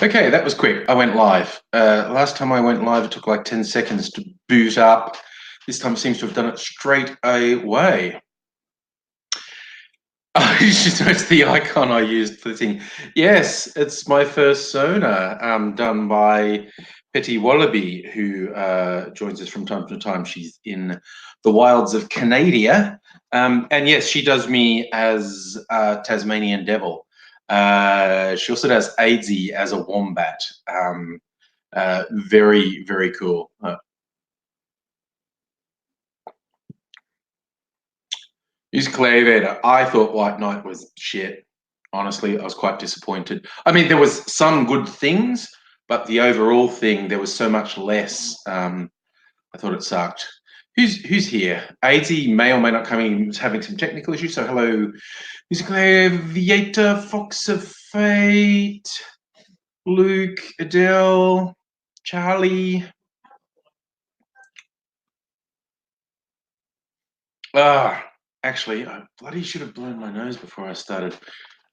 Okay, that was quick. I went live. Last time I went live, it took like 10 seconds to boot up. This time seems to have done it straight away. Oh, it's the icon I used for the thing. Yes, it's my first Sona, done by Petty Wallaby, who joins us from time to time. She's in the wilds of Canada. And yes, she does me as Tasmanian Devil. She also does Aidsy as a wombat. Very, very cool. He's Clearwater. I thought White Knight was shit. Honestly, I was quite disappointed. I mean, there was some good things, but the overall thing, there was so much less. I thought it sucked. Who's here? AZ may or may not come in. Was having some technical issues. So hello, Music Gladiator, Fox of Fate, Luke, Adele, Charlie. Actually, I bloody should have blown my nose before I started.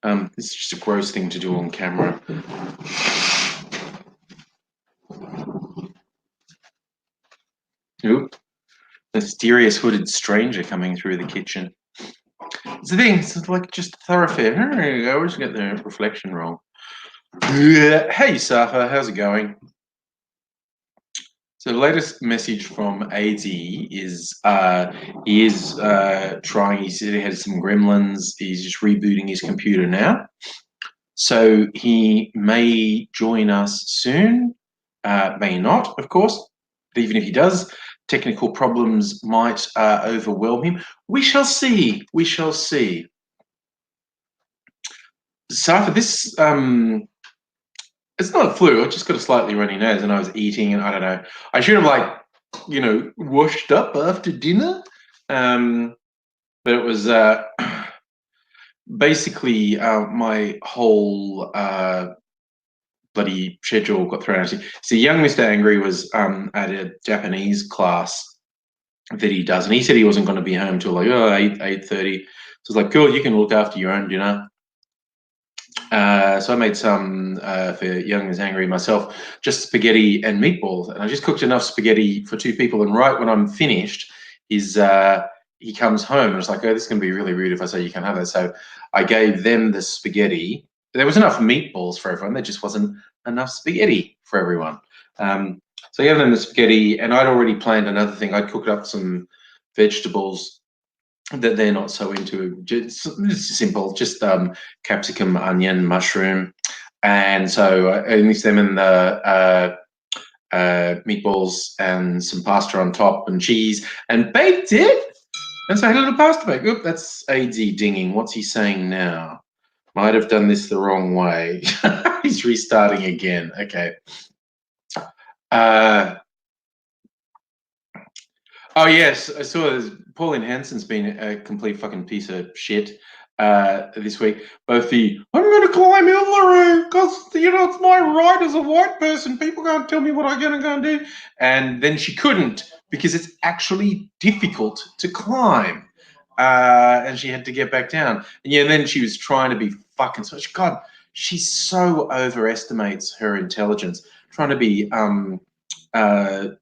This is just a gross thing to do on camera. Oop. Mysterious hooded stranger coming through the kitchen. It's the thing, it's like just a thoroughfare. I always get the reflection wrong. Hey, Safa, how's it going? So the latest message from AZ is he is trying. He said he had some gremlins. He's just rebooting his computer now, so he may join us soon. May not, of course. But even if he does, technical problems might overwhelm him. We shall see. We shall see. Safa, this it's not a flu. I just got a slightly runny nose, and I was eating, and I don't know. I should have washed up after dinner, but it was basically my whole bloody schedule got thrown out. So young Mr. Angry was at a Japanese class that he does, and he said he wasn't going to be home till like 8:30. So I was like, cool, you can look after your own dinner. So I made some for Young and Angry myself, just spaghetti and meatballs, and I just cooked enough spaghetti for two people. And right when I'm finished, he comes home and it's like, oh, this is going to be really rude if I say you can't have that. So I gave them the spaghetti. There was enough meatballs for everyone. There just wasn't enough spaghetti for everyone. So I gave them the spaghetti, and I'd already planned another thing. I'd cooked up some vegetables that they're not so into. Just simple, just capsicum, onion, mushroom, and so I mixed them in the meatballs and some pasta on top and cheese and baked it. And so I had a little pasta bake. Oop, that's AD dinging. What's he saying now? Might have done this the wrong way. He's restarting again. Okay. Oh yes, I saw Pauline Hanson's been a complete fucking piece of shit this week. Both the I'm going to climb Hillary because it's my right as a white person. People can't tell me what I'm going to go and do, and then she couldn't because it's actually difficult to climb, and she had to get back down. And yeah, and then she was trying to be fucking so. God, she so overestimates her intelligence, trying to be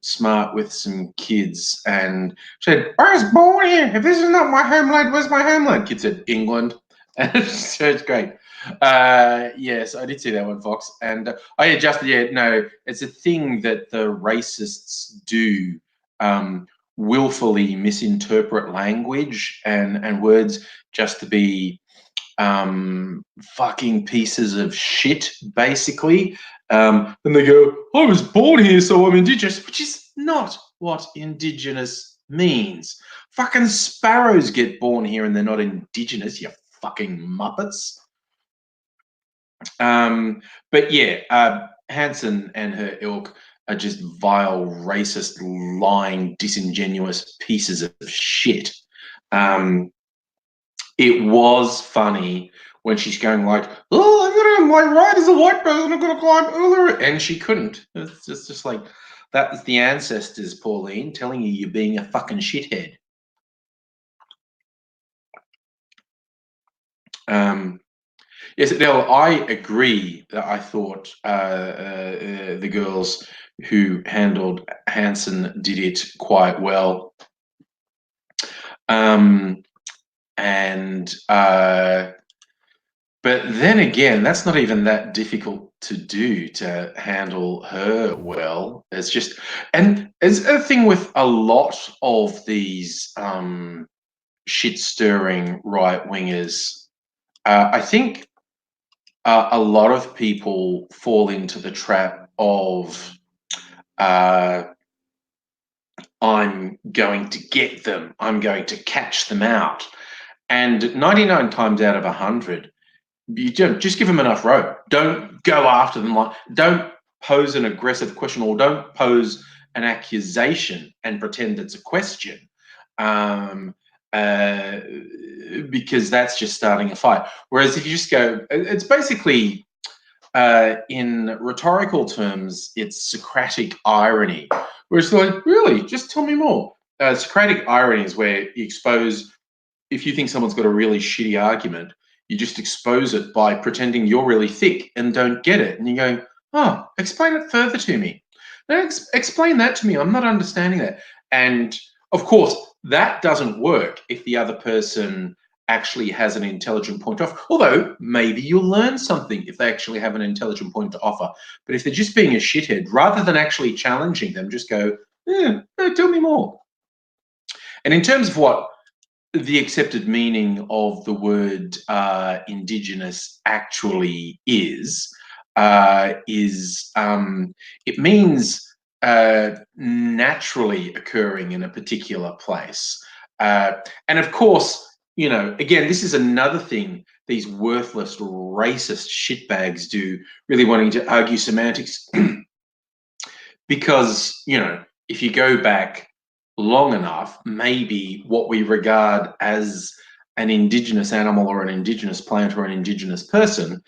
smart with some kids, and said, I was born here. If this is not my homeland, where's my homeland? Kid said, England. And so it's great. Yes, I did see that one, Fox. And no, it's a thing that the racists do, willfully misinterpret language and words just to be fucking pieces of shit, basically. And they go, I was born here, so I'm Indigenous, which is not what Indigenous means. Fucking sparrows get born here and they're not Indigenous, you fucking muppets. But yeah, Hanson and her ilk are just vile, racist, lying, disingenuous pieces of shit. It was funny when she's going like, "Oh, I'm gonna my right as a white person. I'm gonna climb over," and she couldn't. It's just like that's the ancestors, Pauline, telling you you're being a fucking shithead. Yes, Adele, I agree that I thought the girls who handled Hanson did it quite well. Um, and But then again, that's not even that difficult to do, to handle her well. It's just, and it's a thing with a lot of these shit stirring right wingers. I think a lot of people fall into the trap of uh, I'm going to get them, I'm going to catch them out. And 99 times out of 100, you just give them enough rope. Don't go after them. Like, don't pose an aggressive question, or don't pose an accusation and pretend it's a question, um, uh, because that's just starting a fight. Whereas if you just go, it's basically in rhetorical terms, it's Socratic irony, where it's like, really, just tell me more. Socratic irony is where you expose, if you think someone's got a really shitty argument, you just expose it by pretending you're really thick and don't get it. And you're going, oh, explain it further to me. No, explain that to me. I'm not understanding that. And of course, that doesn't work if the other person actually has an intelligent point to offer. Although maybe you'll learn something if they actually have an intelligent point to offer. But if they're just being a shithead, rather than actually challenging them, just go, yeah, no, tell me more. And in terms of what the accepted meaning of the word Indigenous actually is it means naturally occurring in a particular place. And of course, you know, again, this is another thing these worthless, racist shitbags do, really wanting to argue semantics. Because, you know, if you go back long enough, maybe what we regard as an indigenous animal or an indigenous plant or an indigenous person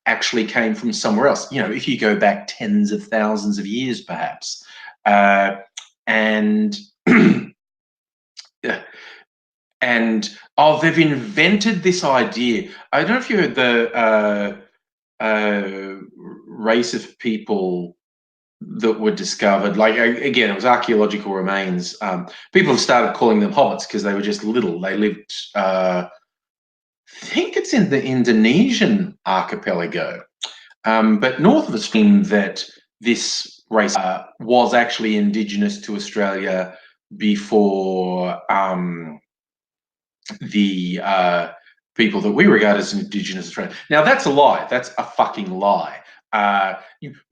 actually came from somewhere else. You know, if you go back tens of thousands of years, perhaps. And and oh, they've invented this idea. I don't know if you heard the race of people that were discovered. Like, again, it was archaeological remains. People have started calling them hobbits because they were just little. They lived, I think it's in the Indonesian archipelago, but north of the stream, that this race was actually indigenous to Australia before the people that we regard as Indigenous Australians. Now, that's a lie. That's a fucking lie.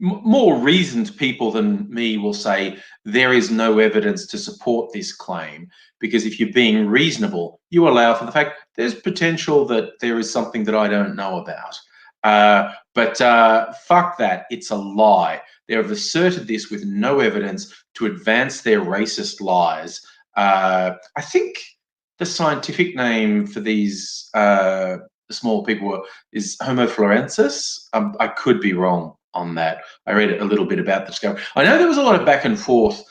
More reasoned people than me will say there is no evidence to support this claim, because if you're being reasonable, you allow for the fact there's potential that there is something that I don't know about. But fuck that. It's a lie. They have asserted this with no evidence to advance their racist lies. I think the scientific name for these small people is Homo florensis. I could be wrong on that. I read a little bit about the discovery. I know there was a lot of back and forth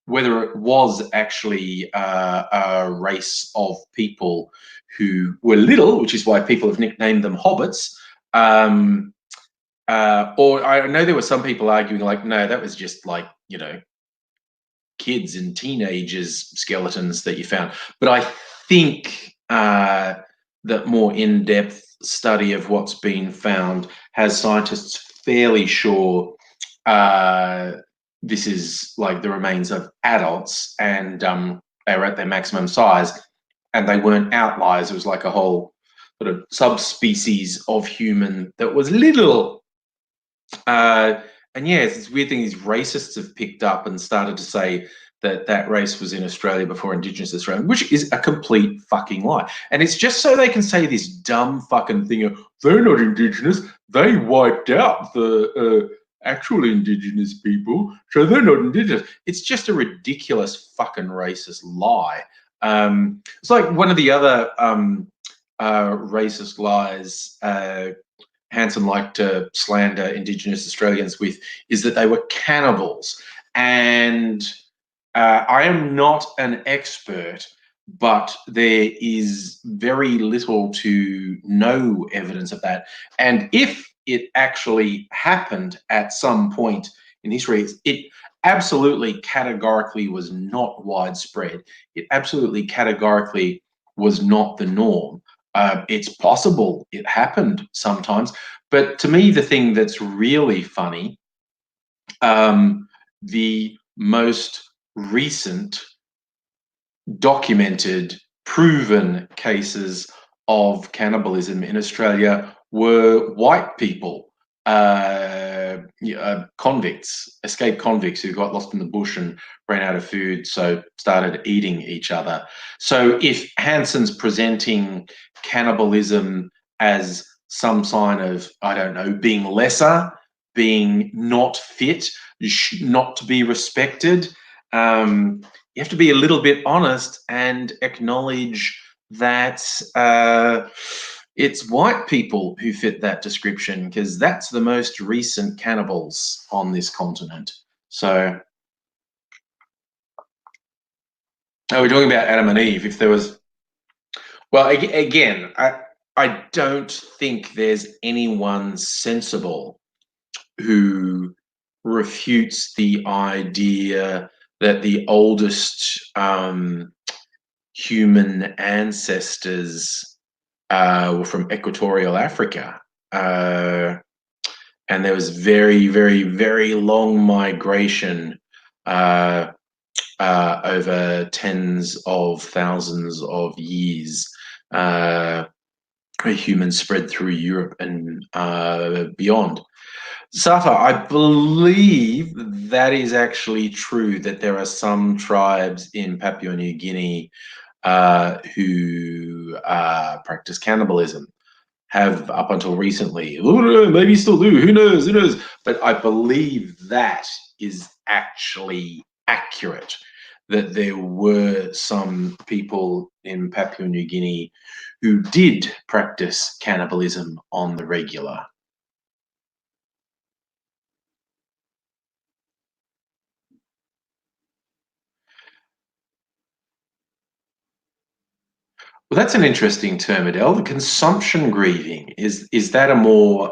whether it was actually a race of people who were little, which is why people have nicknamed them hobbits. Or I know there were some people arguing like, no, that was just like, you know, kids and teenagers skeletons that you found. But I think that more in-depth study of what's been found has scientists fairly sure this is like the remains of adults, and they were at their maximum size, and they weren't outliers. It was like a whole sort of subspecies of human that was little. And yeah, it's this weird thing these racists have picked up and started to say that that race was in Australia before Indigenous Australia, which is a complete fucking lie. And it's just so they can say this dumb fucking thing of, they're not Indigenous, they wiped out the actual Indigenous people, so they're not Indigenous. It's just a ridiculous fucking racist lie. It's like one of the other racist lies Hanson liked to slander Indigenous Australians with is that they were cannibals. And I am not an expert, but there is very little to no evidence of that. And if it actually happened at some point in history, it absolutely categorically was not widespread. It absolutely categorically was not the norm. It's possible it happened sometimes, but to me, the thing that's really funny, the most recent documented, proven cases of cannibalism in Australia were white people, convicts, escaped convicts who got lost in the bush and ran out of food, so started eating each other. So if Hanson's presenting cannibalism as some sign of, I don't know, being lesser, being not fit, not to be respected, you have to be a little bit honest and acknowledge that it's white people who fit that description, because that's the most recent cannibals on this continent. So, we're talking about Adam and Eve. If there was, well, again, I don't think there's anyone sensible who refutes the idea that the oldest human ancestors were from equatorial Africa. And there was very, very, very long migration over tens of thousands of years. Humans spread through Europe and beyond. Safa, I believe that is actually true, that there are some tribes in Papua New Guinea who practice cannibalism, have up until recently. Maybe still do. Who knows? Who knows? But I believe that is actually accurate, that there were some people in Papua New Guinea who did practice cannibalism on the regular. Well, that's an interesting term, Adele. The consumption grieving, is that a more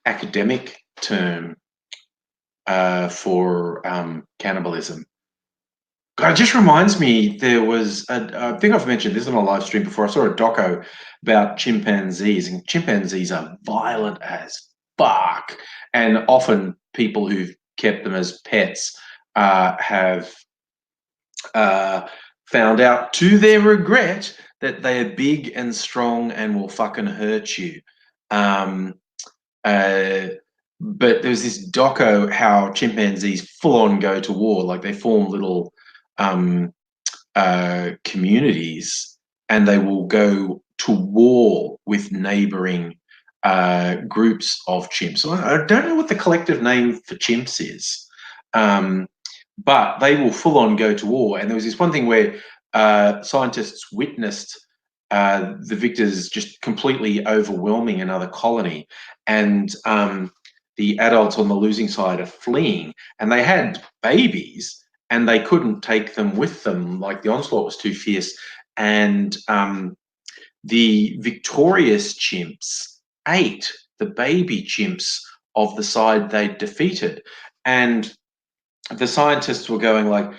academic term for cannibalism? God, it just reminds me, there was I think I've mentioned this on a live stream before. I saw a doco about chimpanzees, and chimpanzees are violent as fuck. And often people who've kept them as pets have found out to their regret that they are big and strong and will fucking hurt you. Um, uh, but there's this doco how chimpanzees full on go to war, like they form little um, communities, and they will go to war with neighboring groups of chimps. So I don't know what the collective name for chimps is. But they will full on go to war. And there was this one thing where scientists witnessed the victors just completely overwhelming another colony, and the adults on the losing side are fleeing, and they had babies, and they couldn't take them with them. Like, the onslaught was too fierce, and the victorious chimps ate the baby chimps of the side they defeated, and the scientists were going like,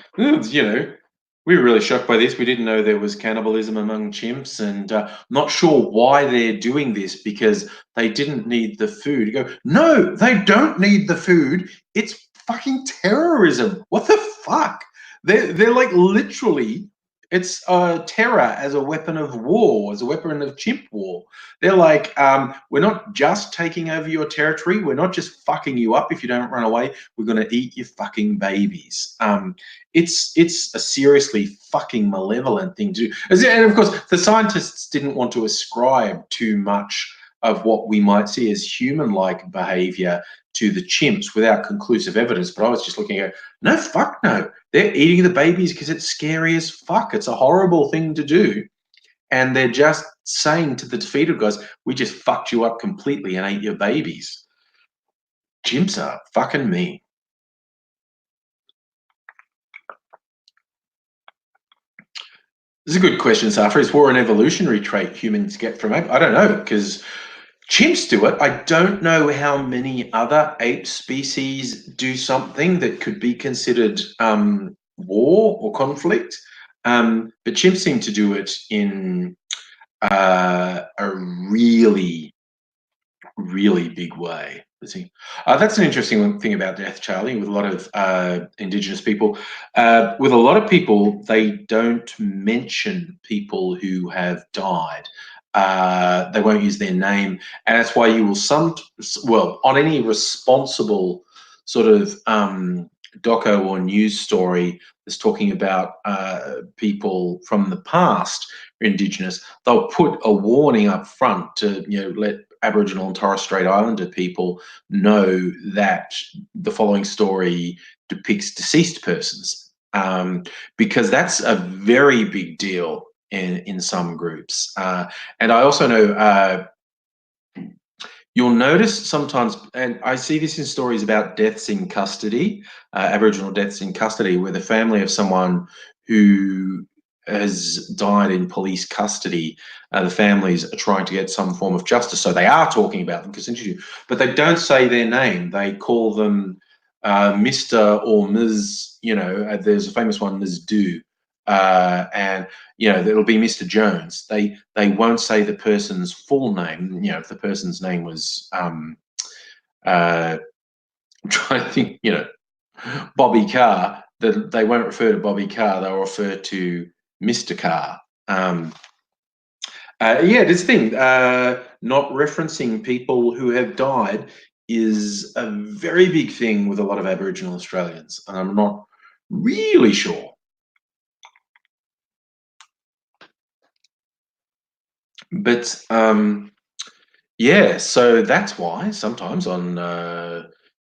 we were really shocked by this. We didn't know there was cannibalism among chimps, and not sure why they're doing this, because they didn't need the food. You go, no, they don't need the food. It's fucking terrorism. What the fuck? They're like, literally, it's terror as a weapon of war, as a weapon of chimp war. They're like, we're not just taking over your territory. We're not just fucking you up if you don't run away. We're going to eat your fucking babies. It's a seriously fucking malevolent thing to do. And of course, the scientists didn't want to ascribe too much of what we might see as human-like behavior to the chimps without conclusive evidence. But I was just looking at, no, fuck no. They're eating the babies because it's scary as fuck. It's a horrible thing to do. And they're just saying to the defeated guys, we just fucked you up completely and ate your babies. Chimps are fucking mean. This is a good question, Safra. Is war an evolutionary trait humans get from ape? I don't know, because chimps do it. I don't know how many other ape species do something that could be considered war or conflict. But chimps seem to do it in a really big way. That's an interesting thing about death, Charlie, with a lot of Indigenous people. With a lot of people, they don't mention people who have died. They won't use their name. And that's why you will well, on any responsible sort of doco or news story that's talking about people from the past, Indigenous, they'll put a warning up front to let Aboriginal and Torres Strait Islander people know that the following story depicts deceased persons, because that's a very big deal in some groups. And I also know you'll notice sometimes, and I see this in stories about deaths in custody, Aboriginal deaths in custody, where the family of someone who has died in police custody, the families are trying to get some form of justice. So they are talking about them, but they don't say their name. They call them Mr. or Ms. There's a famous one, Ms. Do. And it'll be Mr. Jones. They won't say the person's full name. If the person's name was I'm trying to think, Bobby Carr, they won't refer to Bobby Carr. They'll refer to Mr. Carr. This thing, not referencing people who have died is a very big thing with a lot of Aboriginal Australians. And I'm not really sure. But so that's why sometimes on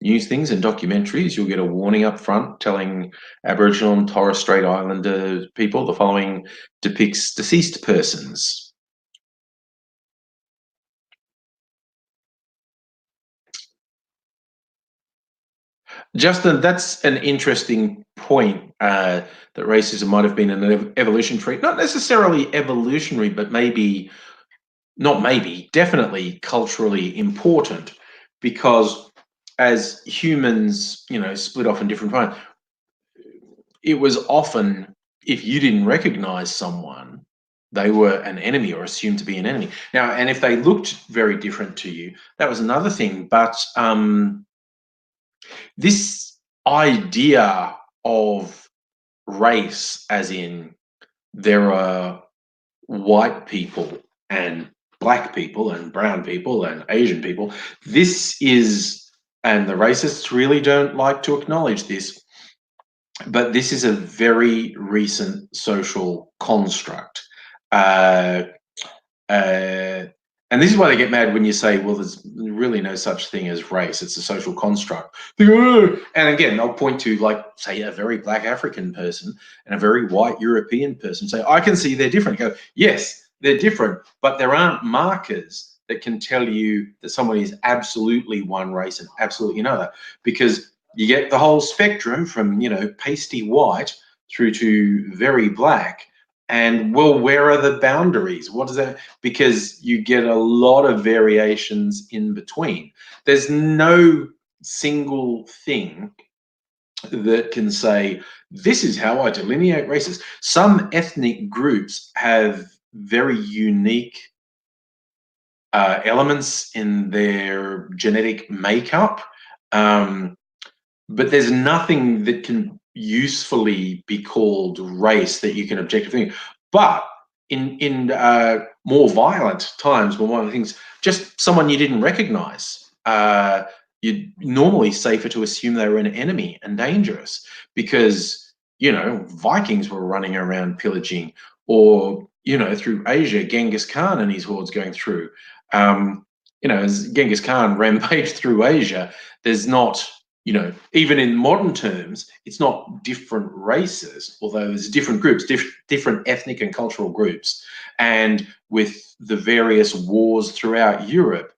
news things and documentaries, you'll get a warning up front telling Aboriginal and Torres Strait Islander people the following depicts deceased persons. Justin, that's an interesting point, that racism might have been an evolution trait, not necessarily evolutionary, but definitely culturally important, because as humans, split off in different parts, it was often, if you didn't recognize someone, they were an enemy or assumed to be an enemy. Now, and if they looked very different to you, that was another thing. But this idea of race, as in there are white people and black people and brown people and Asian people, and the racists really don't like to acknowledge this, but this is a very recent social construct. Uh, uh, and this is why they get mad when you say, well, there's really no such thing as race. It's a social construct. They go, "Oh." And again, they'll point to, like, say, a very black African person and a very white European person. Say, I can see they're different. Go, yes, they're different, but there aren't markers that can tell you that someone is absolutely one race and absolutely another, because you get the whole spectrum from, pasty white through to very black. And well, where are the boundaries? What does that? Because you get a lot of variations in between. There's no single thing that can say, this is how I delineate races. Some ethnic groups have very unique elements in their genetic makeup, but there's nothing that can usefully be called race that you can objectively. But in more violent times, when one of the things, just someone you didn't recognize, you'd normally safer to assume they were an enemy and dangerous, because Vikings were running around pillaging, or through Asia, Genghis Khan and his hordes going through. As Genghis Khan rampaged through Asia, there's not, even in modern terms, it's not different races, although there's different groups, different ethnic and cultural groups. And with the various wars throughout Europe,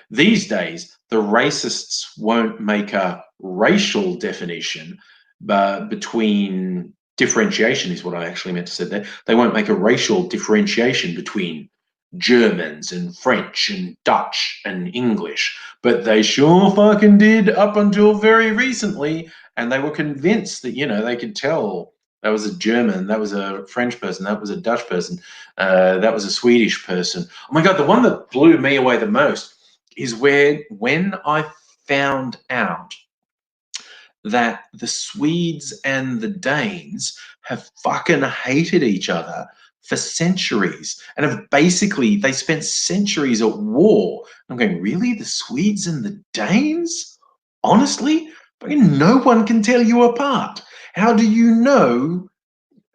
these days, the racists won't make a racial definition between differentiation is what I actually meant to say there. They won't make a racial differentiation between Germans and French and Dutch and English, but they sure fucking did up until very recently. And they were convinced that, they could tell that was a German, that was a French person, that was a Dutch person, that was a Swedish person. Oh my God, the one that blew me away the most is when I found out that the Swedes and the Danes have fucking hated each other for centuries and they spent centuries at war. I'm going, really? The Swedes and the Danes? Honestly? Fucking no one can tell you apart. How do you know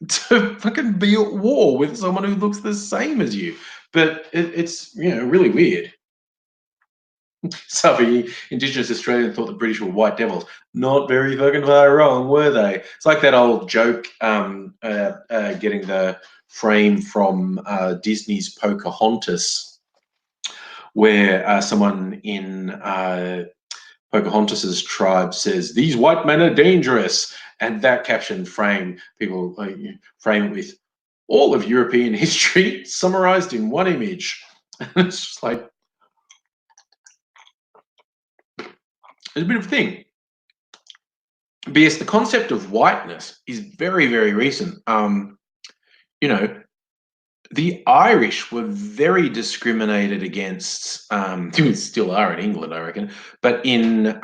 to fucking be at war with someone who looks the same as you? But it's, really weird. Savvy Indigenous Australian thought the British were white devils. Not very fucking far wrong, were they? It's like that old joke getting the frame from Disney's Pocahontas, where someone in Pocahontas's tribe says, "These white men are dangerous," and that caption frame, people frame it with all of European history summarized in one image. It's just like, it's a bit of a thing. Because the concept of whiteness is very, very recent. The Irish were very discriminated against, still are in England, I reckon, but in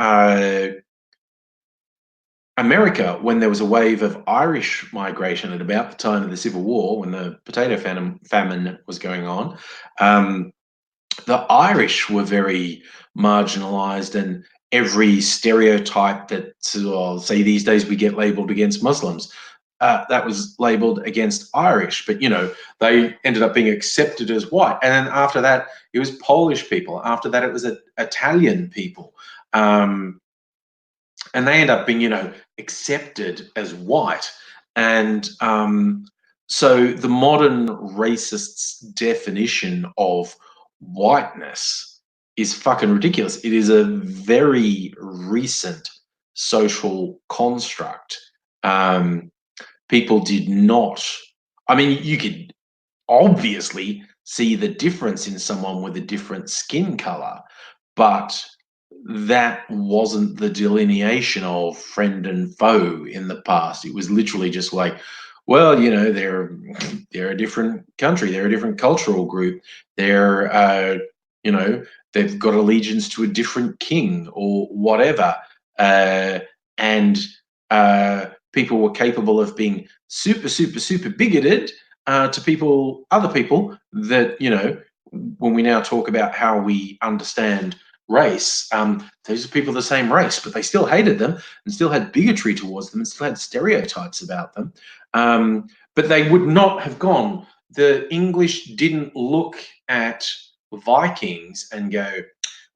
America, when there was a wave of Irish migration at about the time of the Civil War, when the potato famine was going on, the Irish were very marginalized, and every stereotype that, say these days we get labeled against Muslims, that was labeled against Irish. But, they ended up being accepted as white. And then after that, it was Polish people. After that, it was Italian people. And they end up being, accepted as white. And so the modern racist's definition of whiteness is fucking ridiculous. It is a very recent social construct. People did not, you could obviously see the difference in someone with a different skin color, but that wasn't the delineation of friend and foe in the past. It was literally just like, well, they're a different country, they're a different cultural group, they're they've got allegiance to a different king or whatever, and people were capable of being super, super, super bigoted to other people that, when we now talk about how we understand race, those are people of the same race, but they still hated them and still had bigotry towards them and still had stereotypes about them. But they would not have gone. The English didn't look at Vikings and go,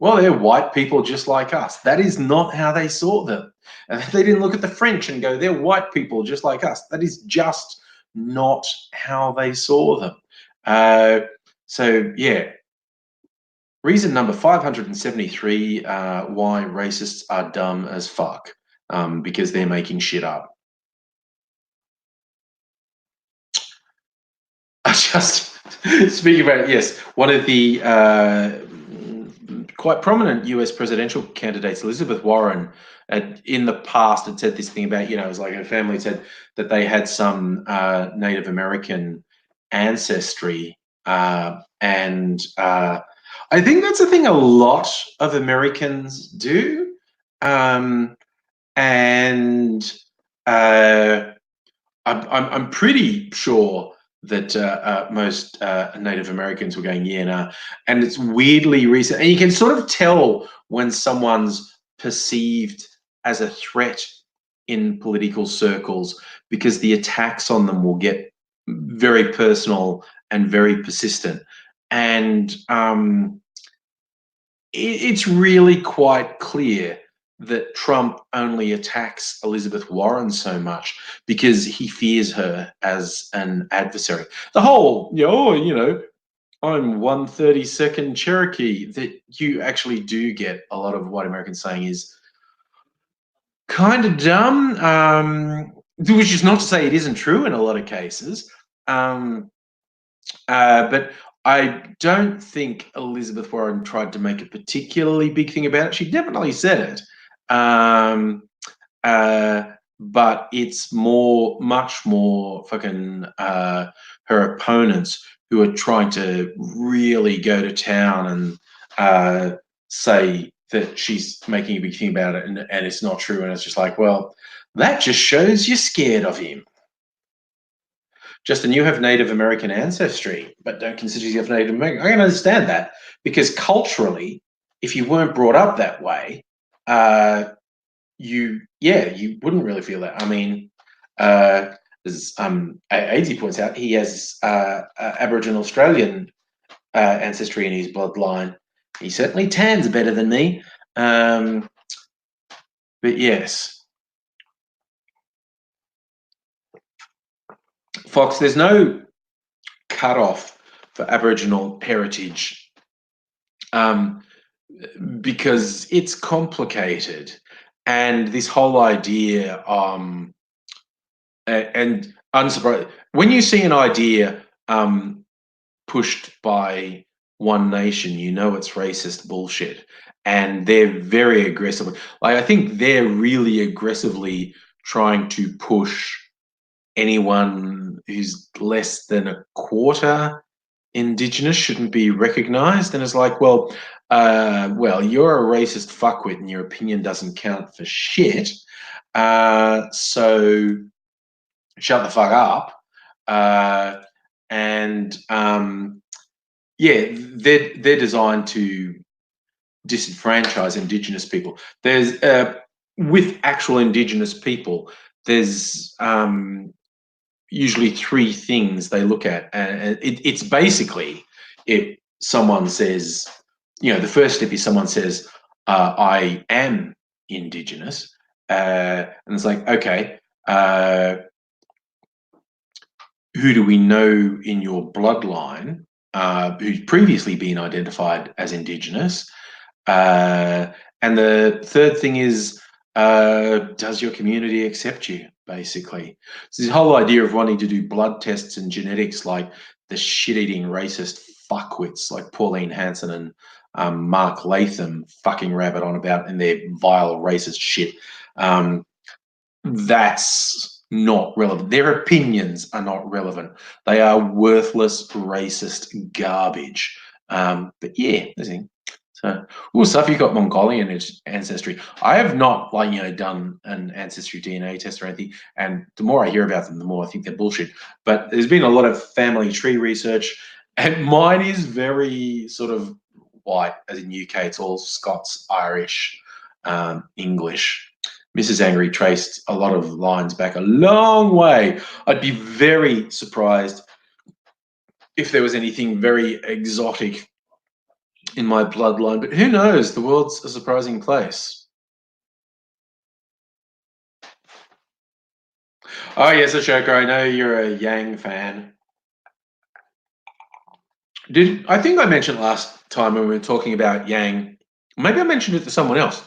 well, they're white people just like us. That is not how they saw them. And they didn't look at the French and go, they're white people just like us. That is just not how they saw them. So, yeah. Reason number 573 why racists are dumb as fuck, because they're making shit up. Just speaking about it, yes, one of the quite prominent US presidential candidates, Elizabeth Warren, in the past had said this thing about, it was like her family said that they had some Native American ancestry, and I think that's a thing a lot of Americans do, and I'm pretty sure that most Native Americans were going, yeah, nah. And it's weirdly recent. And you can sort of tell when someone's perceived as a threat in political circles, because the attacks on them will get very personal and very persistent. And it's really quite clear that Trump only attacks Elizabeth Warren so much because he fears her as an adversary. The whole, I'm 1/32nd Cherokee, that you actually do get a lot of white Americans saying is kind of dumb. which is not to say it isn't true in a lot of cases. Um, but I don't think Elizabeth Warren tried to make a particularly big thing about it. She definitely said it. Uh, but it's much more fucking her opponents who are trying to really go to town and say that she's making a big thing about it, and it's not true. And it's just like, well, that just shows you're scared of him. Justin, you have Native American ancestry, but don't consider yourself Native American. I can understand that because culturally, if you weren't brought up that way, uh, you wouldn't really feel that. I mean, as Aidsy points out, he has Aboriginal Australian ancestry in his bloodline. He certainly tans better than me. Um, but yes, Fox, there's no cutoff for Aboriginal heritage um, because it's complicated. And this whole idea, and unsurprised, when you see an idea pushed by One Nation, you know it's racist bullshit. And they're very aggressively, like, I think they're really aggressively trying to push anyone who's less than a quarter Indigenous shouldn't be recognised. And it's like, well, you're a racist fuckwit and your opinion doesn't count for shit. So shut the fuck up. Uh, and yeah, they're designed to disenfranchise Indigenous people. There's with actual Indigenous people, there's usually three things they look at, and it's basically if someone says, the first step is someone says, "I am Indigenous," and it's like, okay. Who do we know in your bloodline who's previously been identified as Indigenous? Uh, and the third thing is, does your community accept you, basically? So this whole idea of wanting to do blood tests and genetics like the shit-eating racist fuckwits like Pauline Hanson and Mark Latham fucking rabbit on about in their vile racist shit. That's not relevant. Their opinions are not relevant. They are worthless, racist garbage. But yeah, that's it. So, stuff you've got Mongolian ancestry. I have not, done an ancestry DNA test or anything. And the more I hear about them, the more I think they're bullshit. But there's been a lot of family tree research, and mine is very sort of white, as in UK. It's all Scots, Irish, English. Mrs. Angry traced a lot of lines back a long way. I'd be very surprised if there was anything very exotic in my bloodline, but who knows? The world's a surprising place. Oh, yes, Ashoka, I know you're a Yang fan. I think I mentioned last time when we were talking about Yang, maybe I mentioned it to someone else.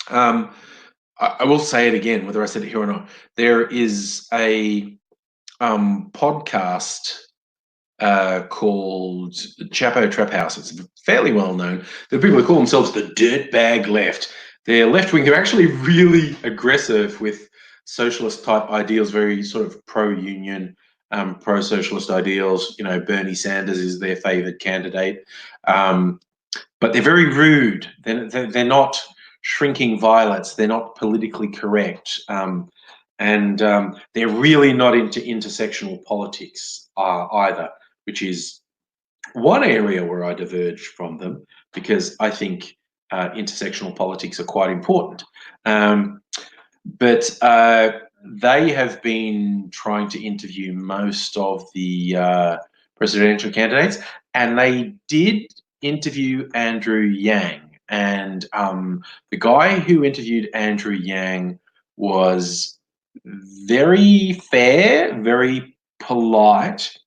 I will say it again, whether I said it here or not. There is a podcast called Chapo Trap House. It's fairly well known. The people who call themselves the Dirtbag Left. They're left wing. They're actually really aggressive with socialist type ideals, very sort of pro union, pro socialist ideals. Bernie Sanders is their favoured candidate. But they're very rude. They're not shrinking violets. They're not politically correct. And they're really not into intersectional politics either, which is one area where I diverge from them because I think intersectional politics are quite important. But they have been trying to interview most of the presidential candidates, and they did interview Andrew Yang. And the guy who interviewed Andrew Yang was very fair, very polite,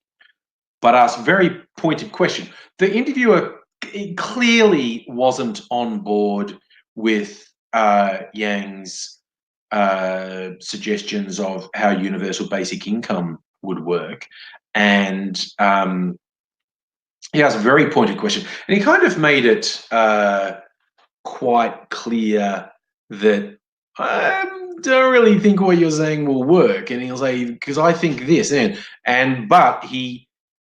but asked very pointed question. The interviewer clearly wasn't on board with Yang's suggestions of how universal basic income would work, and he asked a very pointed question, and he kind of made it quite clear that I don't really think what you're saying will work. And he'll say, because I think this, but he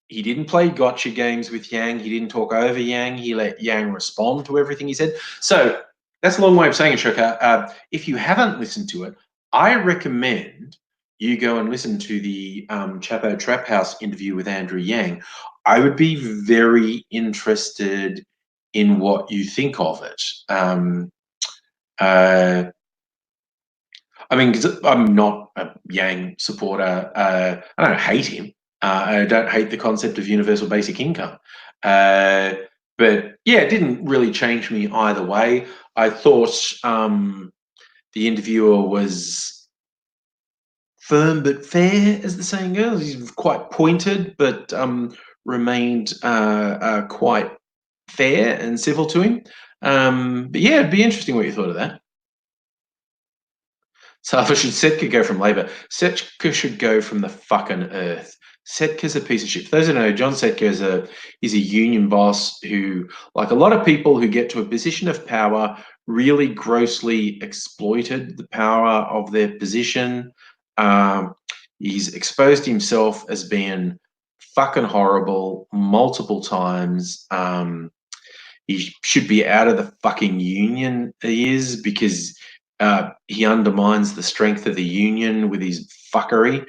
didn't play gotcha games with Yang. He didn't talk over Yang. He let Yang respond to everything he said. So that's a long way of saying it, Shoka. If you haven't listened to it, I recommend you go and listen to the Chapo Trap House interview with Andrew Yang. I would be very interested in what you think of it. I mean, because I'm not a Yang supporter. I don't hate him. I don't hate the concept of universal basic income. But yeah, it didn't really change me either way. I thought the interviewer was firm but fair, as the saying goes. He's quite pointed, but remained quite fair and civil to him. But yeah, it'd be interesting what you thought of that. So should Setka go from Labor? Setka should go from the fucking earth. Setka's a piece of shit. For those who know, John Setka is a union boss who, like a lot of people who get to a position of power, really grossly exploited the power of their position. He's exposed himself as being fucking horrible multiple times. He should be out of the fucking union. He is, because he undermines the strength of the union with his fuckery.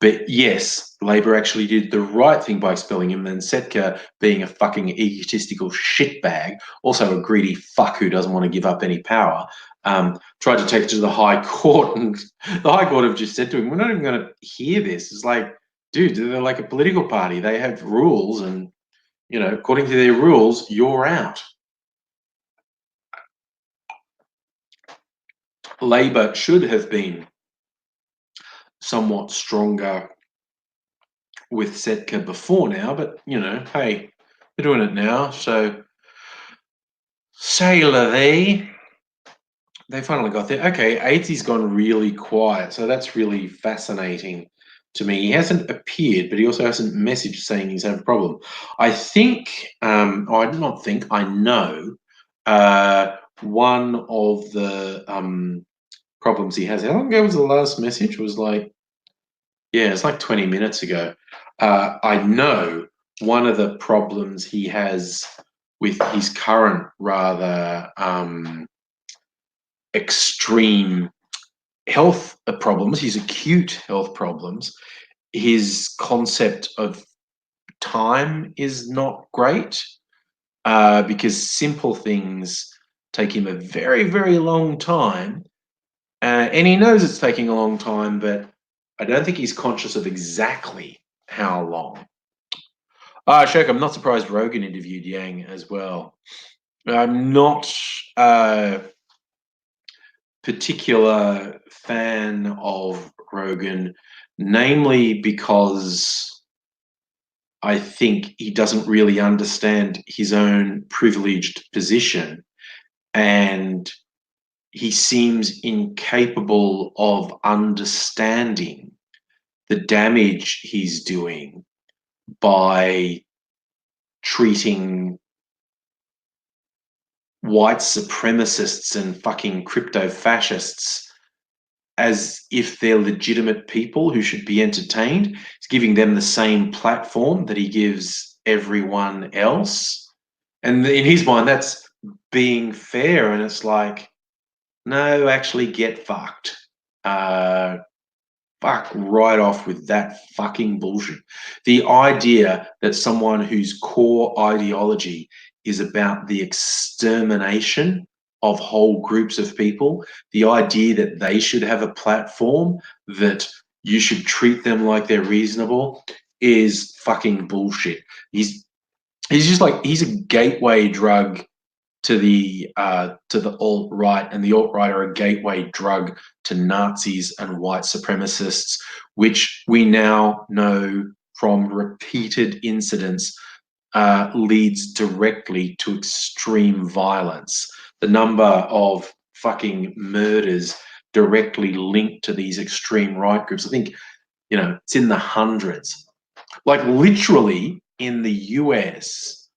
But yes, Labor actually did the right thing by expelling him, and Setka, being a fucking egotistical shitbag, also a greedy fuck who doesn't want to give up any power, tried to take it to the High Court, and the High Court have just said to him, we're not even going to hear this. It's like, dude, they're like a political party. They have rules, and, according to their rules, you're out. Labor should have been somewhat stronger with Setka before now, but hey, they're doing it now, so say la vie. They finally got there. Okay, Aitzy's gone really quiet, so that's really fascinating to me. He hasn't appeared, but he also hasn't messaged saying he's had a problem. I think, I do not think, I know one of the problems he has. How long ago was the last message? It was like, yeah, it's like 20 minutes ago. I know one of the problems he has with his current rather extreme health problems, his acute health problems, his concept of time is not great, because simple things take him a very, very long time. And he knows it's taking a long time, but I don't think he's conscious of exactly how long. Shok, I'm not surprised Rogan interviewed Yang as well. I'm not a particular fan of Rogan, namely because I think he doesn't really understand his own privileged position, and he seems incapable of understanding the damage he's doing by treating white supremacists and fucking crypto fascists as if they're legitimate people who should be entertained. He's giving them the same platform that he gives everyone else. And in his mind, that's being fair. And it's like, no, actually get fucked. Fuck right off with that fucking bullshit. The idea that someone whose core ideology is about the extermination of whole groups of people, the idea that they should have a platform, that you should treat them like they're reasonable, is fucking bullshit. He's just like, he's a gateway drug to the alt-right, and the alt-right are a gateway drug to Nazis and white supremacists, which we now know from repeated incidents leads directly to extreme violence. The number of fucking murders directly linked to these extreme right groups. I think, it's in the hundreds. Like literally in the US,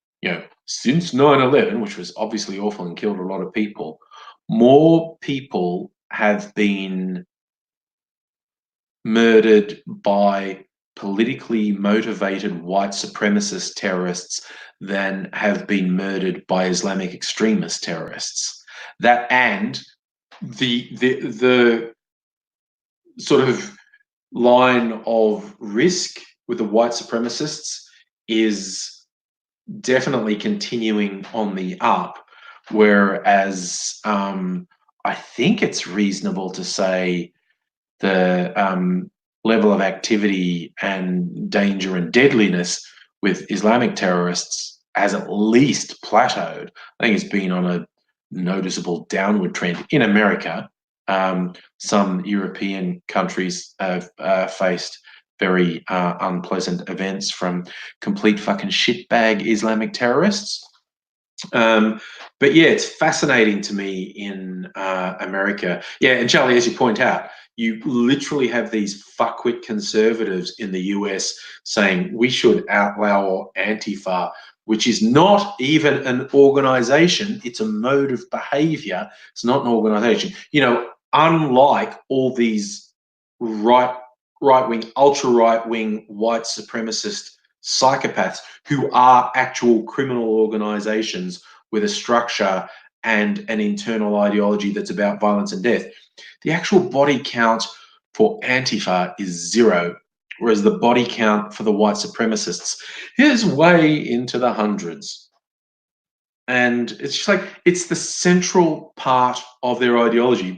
since 9/11, which was obviously awful and killed a lot of people, more people have been murdered by politically motivated white supremacist terrorists than have been murdered by Islamic extremist terrorists. That and the sort of line of risk with the white supremacists is definitely continuing on the up, whereas I think it's reasonable to say the level of activity and danger and deadliness with Islamic terrorists has at least plateaued. I think it's been on a noticeable downward trend in America. Some European countries have faced very unpleasant events from complete fucking shitbag Islamic terrorists. But yeah, it's fascinating to me in America. Yeah, and Charlie, as you point out, you literally have these fuckwit conservatives in the US saying we should outlaw Antifa, which is not even an organization. It's a mode of behavior. It's not an organization. Unlike all these right-wing, ultra-right-wing, white supremacist psychopaths who are actual criminal organizations with a structure and an internal ideology that's about violence and death. The actual body count for Antifa is 0, whereas the body count for the white supremacists is way into the hundreds. And it's just like, it's the central part of their ideology.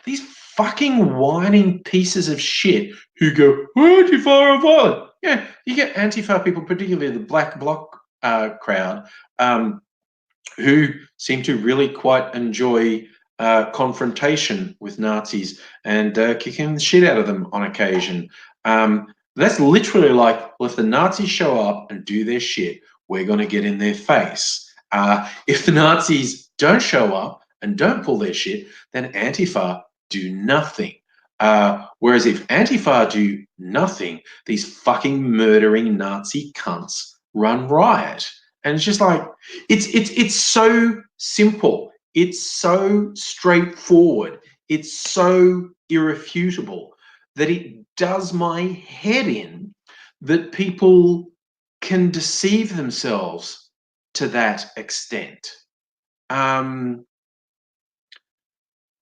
These fucking whining pieces of shit who go, Antifa are violent. Yeah, you get Antifa people, particularly the black bloc crowd, who seem to really quite enjoy confrontation with Nazis and kicking the shit out of them on occasion. That's literally like, well, if the Nazis show up and do their shit, we're going to get in their face. If the Nazis don't show up and don't pull their shit, then Antifa do nothing. Whereas if Antifa do nothing, these fucking murdering Nazi cunts run riot. And it's just like, it's so simple. It's so straightforward. It's so irrefutable that it does my head in that people can deceive themselves to that extent. And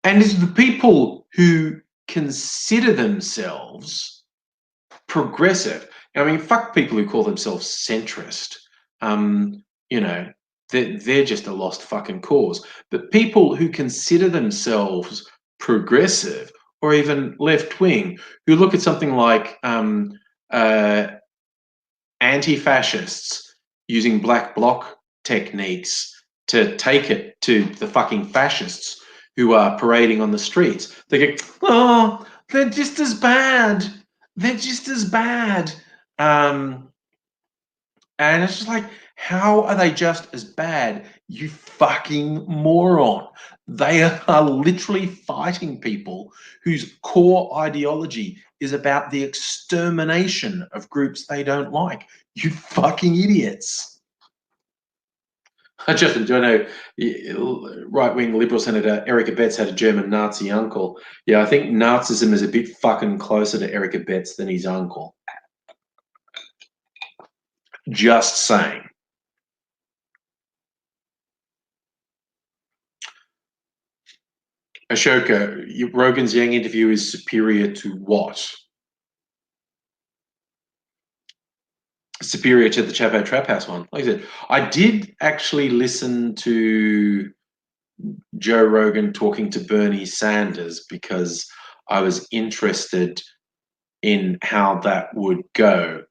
it's the people who consider themselves progressive. I mean, fuck people who call themselves centrist. They're just a lost fucking cause. But people who consider themselves progressive or even left-wing, who look at something like anti-fascists using black bloc techniques to take it to the fucking fascists who are parading on the streets. They go, oh, they're just as bad. They're just as bad. And it's just like, how are they just as bad, you fucking moron? They are literally fighting people whose core ideology is about the extermination of groups they don't like. You fucking idiots. Justin, do I know right-wing Liberal Senator Eric Abetz had a German Nazi uncle? Yeah, I think Nazism is a bit fucking closer to Eric Abetz than his uncle. Just saying. Ashoka, Rogan's Yang interview is superior to what? Superior to the Chapo Trap House one. Like I said, I did actually listen to Joe Rogan talking to Bernie Sanders because I was interested in how that would go,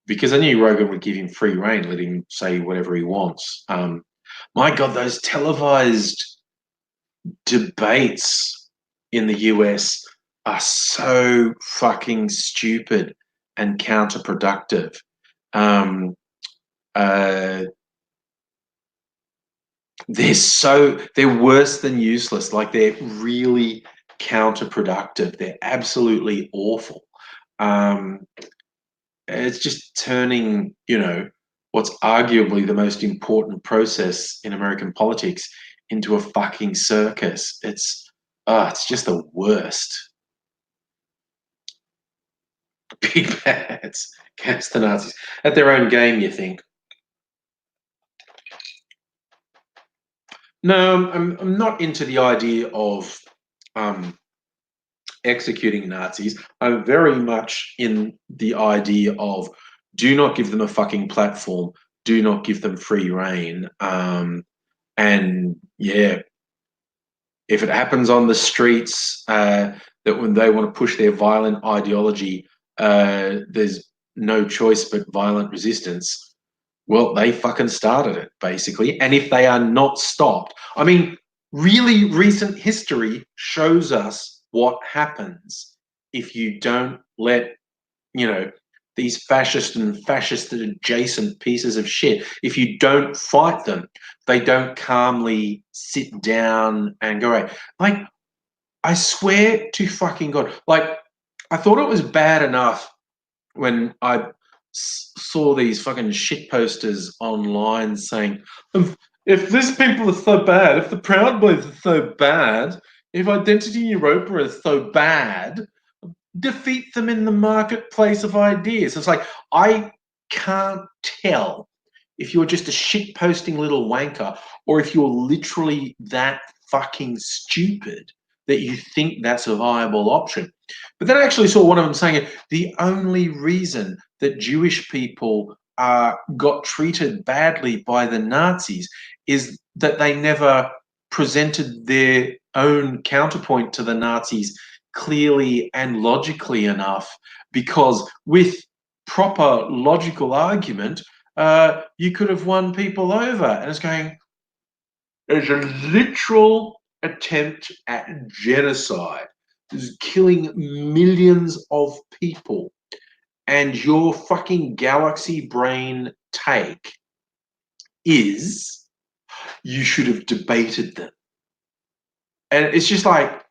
because I knew Rogan would give him free rein, let him say whatever he wants. My God, those televised debates in the US are so fucking stupid and counterproductive. they're worse than useless. Like, they're really counterproductive. They're absolutely awful. It's just turning, what's arguably the most important process in American politics into a fucking circus. It's just the worst. Big bats against the Nazis at their own game, you think? No, I'm not into the idea of um, executing Nazis. I'm very much in the idea of do not give them a fucking platform, do not give them free reign. And yeah, if it happens on the streets, that when they want to push their violent ideology, there's no choice but violent resistance. Well, they fucking started it, basically. And if they are not stopped, I mean, really recent history shows us what happens if you don't let, you know, these fascist and fascist adjacent pieces of shit, if you don't fight them, they don't calmly sit down and go, right. Like, I swear to fucking God, like, I thought it was bad enough when I saw these fucking shit posters online saying, if these people are so bad, if the Proud Boys are so bad, if Identity Europa is so bad, defeat them in the marketplace of ideas. It's like, I can't tell if you're just a shit posting little wanker or if you're literally that fucking stupid that you think that's a viable option. But then I actually saw one of them saying the only reason that Jewish people got treated badly by the Nazis is that they never presented their own counterpoint to the Nazis clearly and logically enough, because with proper logical argument, you could have won people over. And it's going, there's a literal attempt at genocide. There's killing millions of people. And your fucking galaxy brain take is you should have debated them. And it's just like,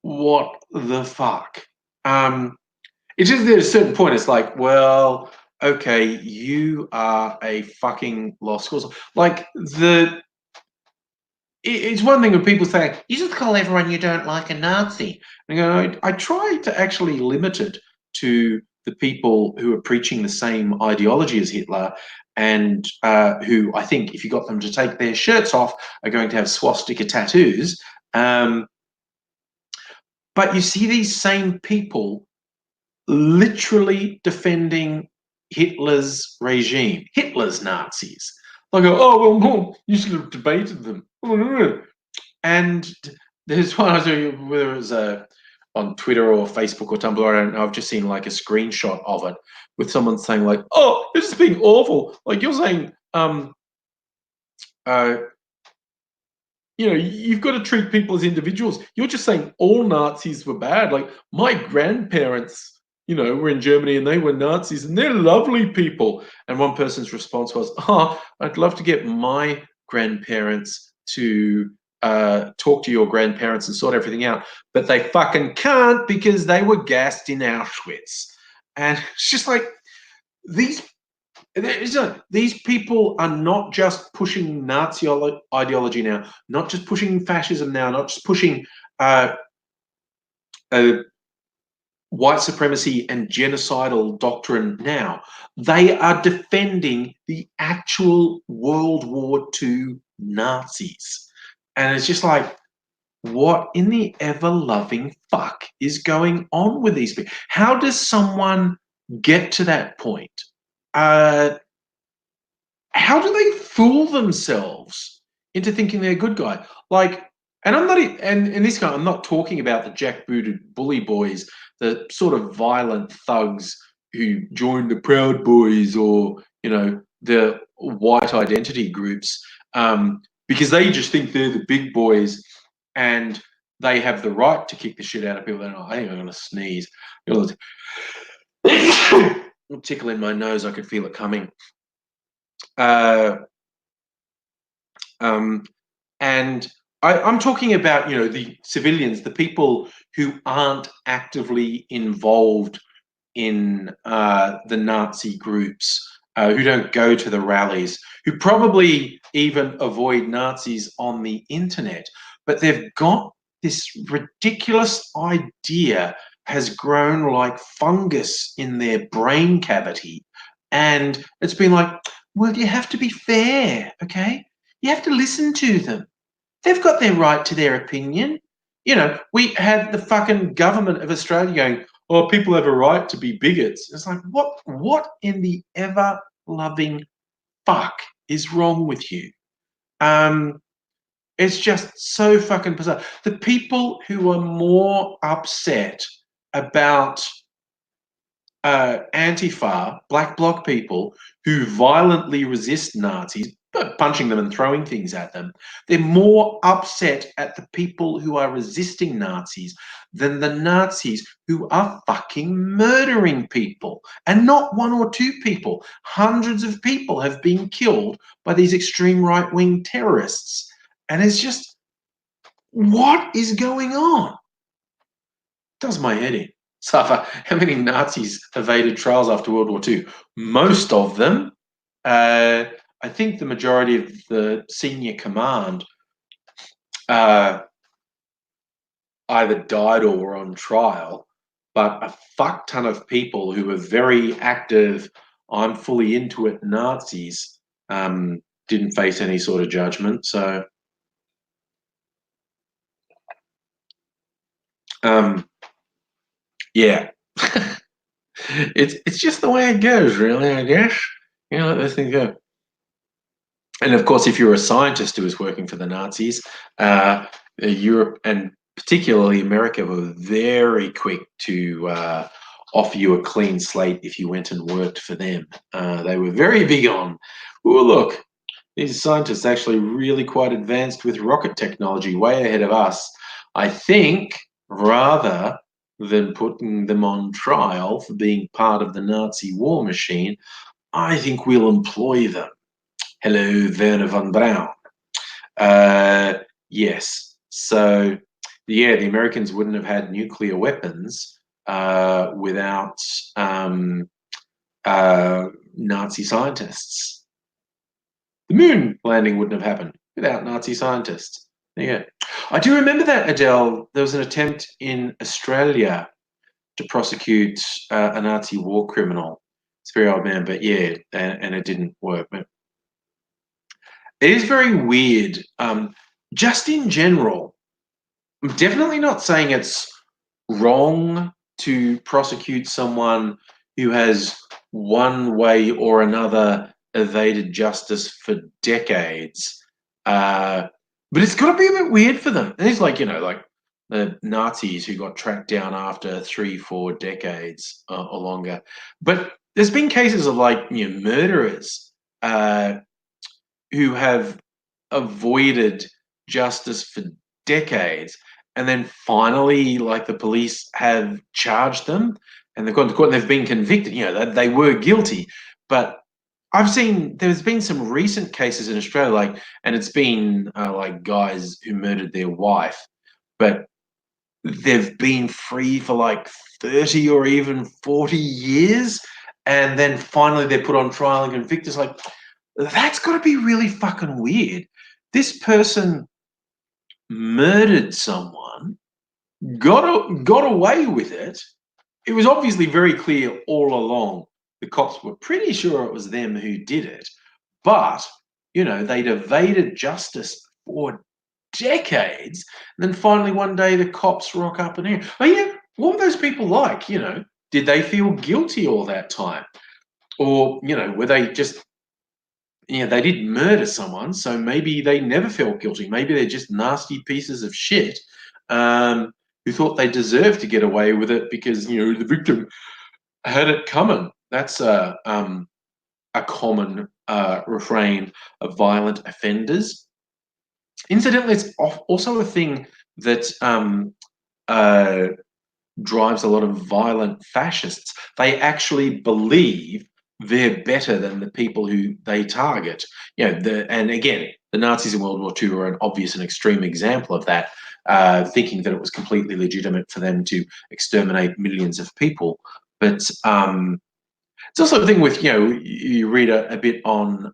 what the fuck? It's just at a certain point, it's like, well, okay, you are a fucking lost cause. Like, it's one thing when people say, you just call everyone you don't like a Nazi. And I go, I try to actually limit it to the people who are preaching the same ideology as Hitler and who I think, if you got them to take their shirts off, are going to have swastika tattoos. But you see these same people literally defending Hitler's regime, Hitler's Nazis. They go, oh, well, no, you should have debated them. And there's one, I don't know whether it was on Twitter or Facebook or Tumblr, I don't know, I've just seen like a screenshot of it with someone saying like, oh, it's just being awful. Like, you're saying, you've got to treat people as individuals. You're just saying all Nazis were bad. Like, my grandparents, were in Germany and they were Nazis and they're lovely people. And one person's response was, I'd love to get my grandparents to talk to your grandparents and sort everything out. But they fucking can't because they were gassed in Auschwitz. And it's just like, these people are not just pushing Nazi ideology now, not just pushing fascism now, not just pushing white supremacy and genocidal doctrine now. They are defending the actual World War II Nazis. And it's just like, what in the ever-loving fuck is going on with these people? How does someone get to that point? How do they fool themselves into thinking they're a good guy? Like, and I'm not, and in this guy, I'm not talking about the jackbooted bully boys, the sort of violent thugs who joined the Proud Boys or, the white identity groups, because they just think they're the big boys and they have the right to kick the shit out of people. They're like, I think I'm going to sneeze. Tickle in my nose, I could feel it coming. And I'm talking about, the civilians, the people who aren't actively involved in the Nazi groups, who don't go to the rallies, who probably even avoid Nazis on the internet, but they've got this ridiculous idea has grown like fungus in their brain cavity. And it's been like, well, you have to be fair, okay? You have to listen to them. They've got their right to their opinion. We had the fucking government of Australia going, "Oh, people have a right to be bigots." It's like, what in the ever loving fuck is wrong with you? It's just so fucking bizarre. The people who are more upset about Antifa, black bloc people who violently resist Nazis, punching them and throwing things at them, they're more upset at the people who are resisting Nazis than the Nazis who are fucking murdering people. And not one or two people. Hundreds of people have been killed by these extreme right-wing terrorists. And it's just, what is going on? Does my head in. Safa, how many Nazis evaded trials after World War II? Most of them. I think the majority of the senior command either died or were on trial, but a fuck ton of people who were very active, I'm fully into it Nazis, didn't face any sort of judgment. So, yeah. It's just the way it goes, really, I guess. Let those things go. And of course, if you're a scientist who was working for the Nazis, Europe and particularly America were very quick to offer you a clean slate if you went and worked for them. They were very big on, oh, look, these scientists actually really quite advanced with rocket technology, way ahead of us. I think rather than putting them on trial for being part of the Nazi war machine, I think we'll employ them. Hello, Werner von Braun. Yes. So, yeah, the Americans wouldn't have had nuclear weapons without Nazi scientists. The moon landing wouldn't have happened without Nazi scientists. Yeah. I do remember that, Adele. There was an attempt in Australia to prosecute a Nazi war criminal. It's a very old man, but yeah, and it didn't work. But it is very weird. Just in general, I'm definitely not saying it's wrong to prosecute someone who has one way or another evaded justice for decades. But it's got to be a bit weird for them. And it's like, like the Nazis who got tracked down after 3-4 decades or longer. But there's been cases of murderers who have avoided justice for decades, and then finally, the police have charged them, and they've gone to court and they've been convicted. They were guilty, but there's been some recent cases in Australia, and it's been guys who murdered their wife, but they've been free for 30 or even 40 years, and then finally they're put on trial and convicted. It's that's got to be really fucking weird. This person murdered someone, got away with it. It was obviously very clear all along. The cops were pretty sure it was them who did it, but they'd evaded justice for decades. And then finally one day the cops rock up and here. Oh yeah, what were those people like? Did they feel guilty all that time, or were they just they did murder someone, so maybe they never felt guilty. Maybe they're just nasty pieces of shit who thought they deserved to get away with it because the victim had it coming. That's a common refrain of violent offenders. Incidentally, it's also a thing that drives a lot of violent fascists. They actually believe they're better than the people who they target. And again, the Nazis in World War II were an obvious and extreme example of that, thinking that it was completely legitimate for them to exterminate millions of people. But it's also a thing with, you read a bit on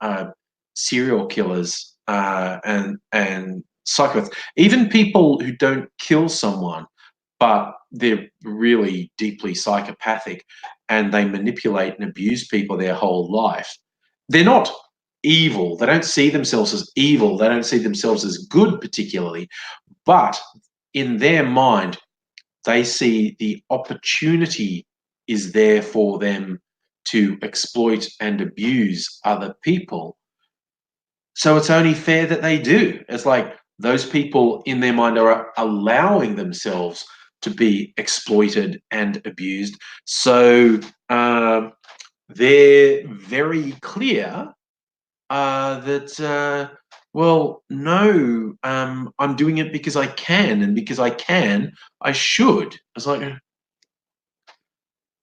serial killers and psychopaths, even people who don't kill someone, but they're really deeply psychopathic and they manipulate and abuse people their whole life. They're not evil. They don't see themselves as evil. They don't see themselves as good particularly, but in their mind, they see the opportunity is there for them to exploit and abuse other people. So it's only fair that they do. It's like those people in their mind are allowing themselves to be exploited and abused. So they're very clear that, well, no, I'm doing it because I can, and because I can, I should. It's like,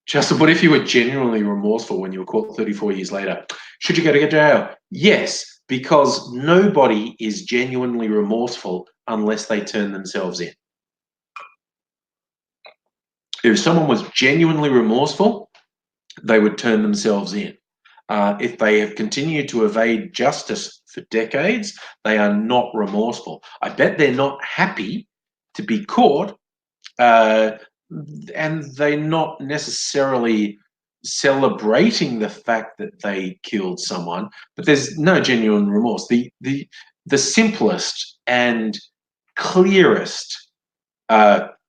Justin, what if you were genuinely remorseful when you were caught 34 years later? Should you go to jail? Yes, because nobody is genuinely remorseful unless they turn themselves in. If someone was genuinely remorseful, they would turn themselves in. If they have continued to evade justice for decades, they are not remorseful. I bet they're not happy to be caught, and they're not necessarily celebrating the fact that they killed someone, but there's no genuine remorse. The simplest and clearest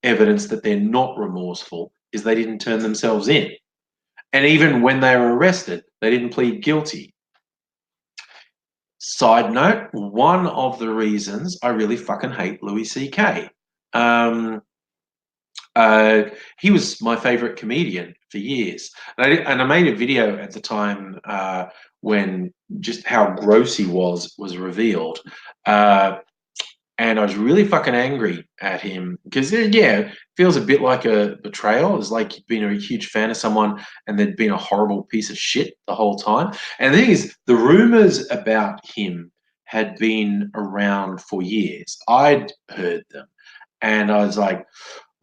evidence that they're not remorseful is they didn't turn themselves in. And even when they were arrested, they didn't plead guilty. Side note, one of the reasons I really fucking hate Louis C.K. He was my favorite comedian for years. And I made a video at the time when just how gross he was revealed. And I was really fucking angry at him because, yeah, it feels a bit like a betrayal. It's like you've been a huge fan of someone and they'd been a horrible piece of shit the whole time. And the thing is, the rumors about him had been around for years. I'd heard them. And I was like,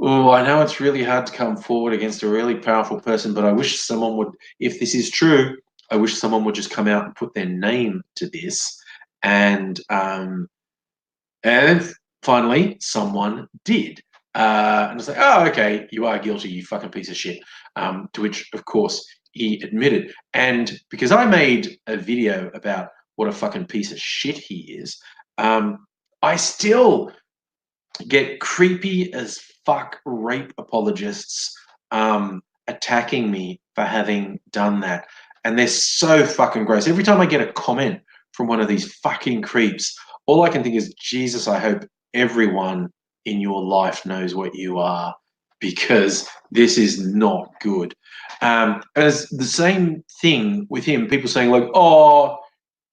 oh, I know it's really hard to come forward against a really powerful person, but I wish someone would, if this is true, I wish someone would just come out and put their name to this. And finally, someone did. And I was like, oh, okay, you are guilty, you fucking piece of shit. To which, of course, he admitted. And because I made a video about what a fucking piece of shit he is, I still get creepy as fuck rape apologists attacking me for having done that. And they're so fucking gross. Every time I get a comment from one of these fucking creeps, all I can think is, Jesus, I hope everyone in your life knows what you are, because this is not good. As the same thing with him, people saying like, oh,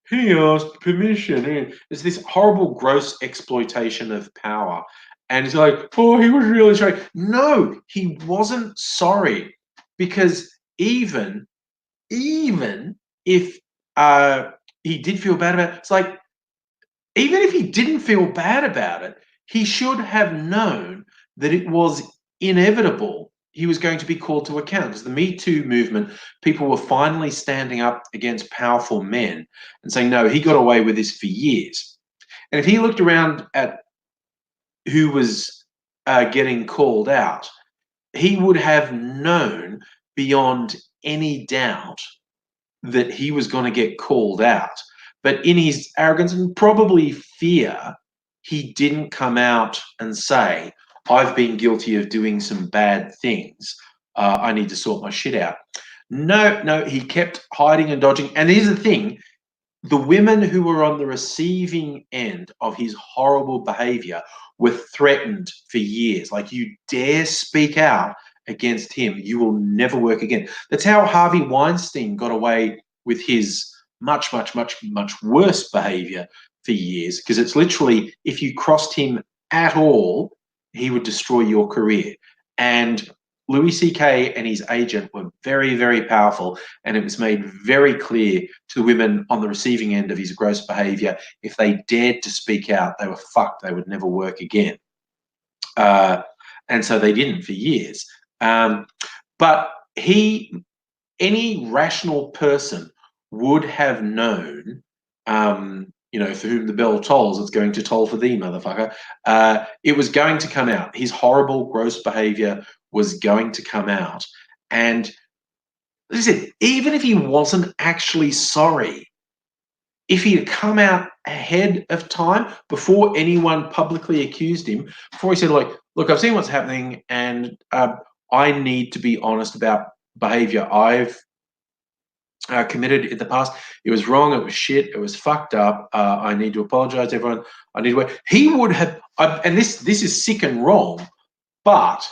he asked permission. It's this horrible, gross exploitation of power. And it's like, oh, he was really sorry. No, he wasn't sorry, because even if he did feel bad about it, it's like, even if he didn't feel bad about it, he should have known that it was inevitable he was going to be called to account. Because the Me Too movement, people were finally standing up against powerful men and saying, no, he got away with this for years. And if he looked around at who was getting called out, he would have known beyond any doubt that he was going to get called out. But in his arrogance and probably fear, he didn't come out and say, I've been guilty of doing some bad things. I need to sort my shit out. No, he kept hiding and dodging. And here's the thing, the women who were on the receiving end of his horrible behavior were threatened for years. Like, you dare speak out against him, you will never work again. That's how Harvey Weinstein got away with his much, much, much, much worse behavior for years, because it's literally, if you crossed him at all, he would destroy your career. And Louis C.K. and his agent were very, very powerful, and it was made very clear to the women on the receiving end of his gross behaviour, if they dared to speak out, they were fucked. They would never work again. And so they didn't for years. But any rational person would have known, you know, for whom the bell tolls, it's going to toll for thee, motherfucker. It was going to come out. His horrible, gross behaviour was going to come out. And as I said, even if he wasn't actually sorry, if he had come out ahead of time, before anyone publicly accused him, before he said, like, look, I've seen what's happening, and I need to be honest about behaviour I've committed in the past. It was wrong. It was shit. It was fucked up. I need to apologise, everyone. I need to. He would have, and this is sick and wrong, but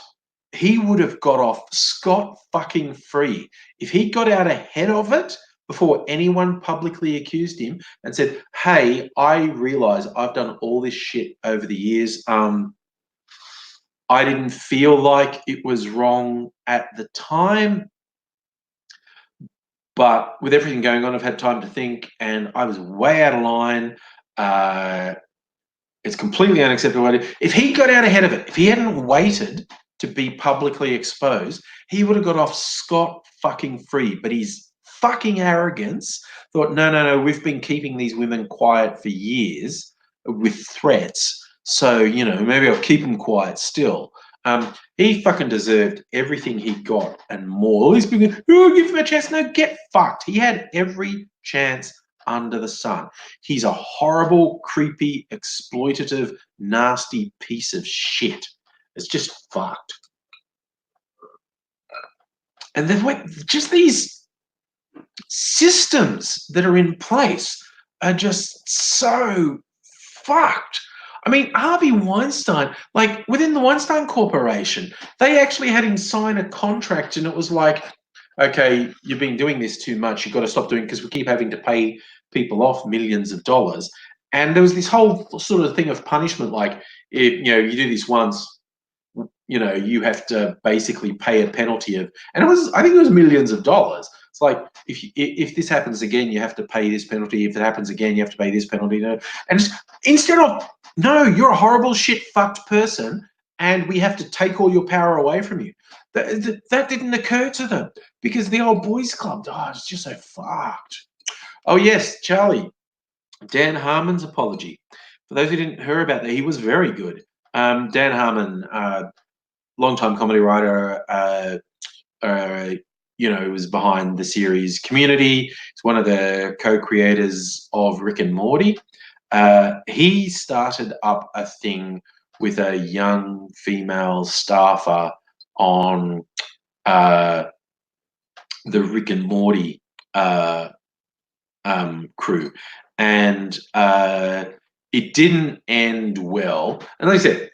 he would have got off scot fucking free if he got out ahead of it before anyone publicly accused him and said, "Hey, I realise I've done all this shit over the years. I didn't feel like it was wrong at the time, but with everything going on, I've had time to think, and I was way out of line. It's completely unacceptable." If he got out ahead of it, if he hadn't waited to be publicly exposed, he would have got off scot fucking free. But his fucking arrogance thought, no, we've been keeping these women quiet for years with threats, so, you know, maybe I'll keep them quiet still. He fucking deserved everything he got and more. All these people, oh, give him a chance. No, get fucked. He had every chance under the sun. He's a horrible, creepy, exploitative, nasty piece of shit. It's just fucked. And then just these systems that are in place are just so fucked. I mean, Harvey Weinstein, like within the Weinstein Corporation, they actually had him sign a contract, and it was like, okay, you've been doing this too much. You've got to stop doing it because we keep having to pay people off millions of dollars. And there was this whole sort of thing of punishment, like, if, you know, you do this once, you know, you have to basically pay a penalty of, and I think it was millions of dollars. It's like, if this happens again, you have to pay this penalty. If it happens again, you have to pay this penalty. And just, instead of, no, you're a horrible, shit, fucked person, and we have to take all your power away from you. That didn't occur to them, because the old boys club, oh, it's just so fucked. Oh yes, Charlie, Dan Harmon's apology. For those who didn't hear about that, he was very good. Dan Harmon, longtime comedy writer, you know, was behind the series Community. He's one of the co-creators of Rick and Morty. He started up a thing with a young female staffer on the Rick and Morty crew, and it didn't end well. And like I said,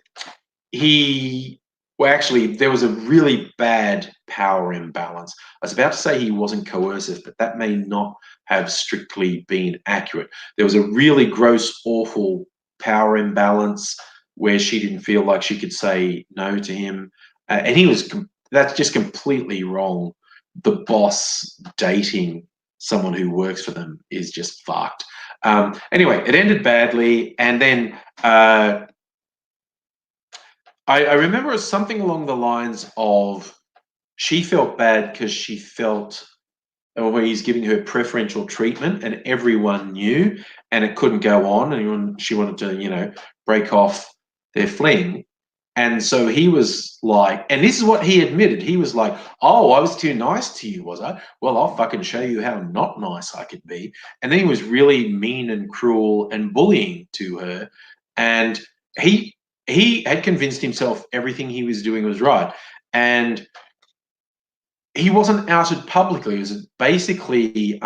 there was a really bad power imbalance. I was about to say he wasn't coercive, but that may not have strictly been accurate. There was a really gross, awful power imbalance where she didn't feel like she could say no to him. And that's just completely wrong. The boss dating someone who works for them is just fucked. Anyway, it ended badly. And then I remember it was something along the lines of, she felt bad because she felt, where he's giving her preferential treatment, and everyone knew, and it couldn't go on, and she wanted to, you know, break off their fling. And so he was like, and this is what he admitted, he was like, oh, I was too nice to you, was I? Well, I'll fucking show you how not nice I could be. And then he was really mean and cruel and bullying to her. And he had convinced himself everything he was doing was right. And he wasn't outed publicly. It was basically,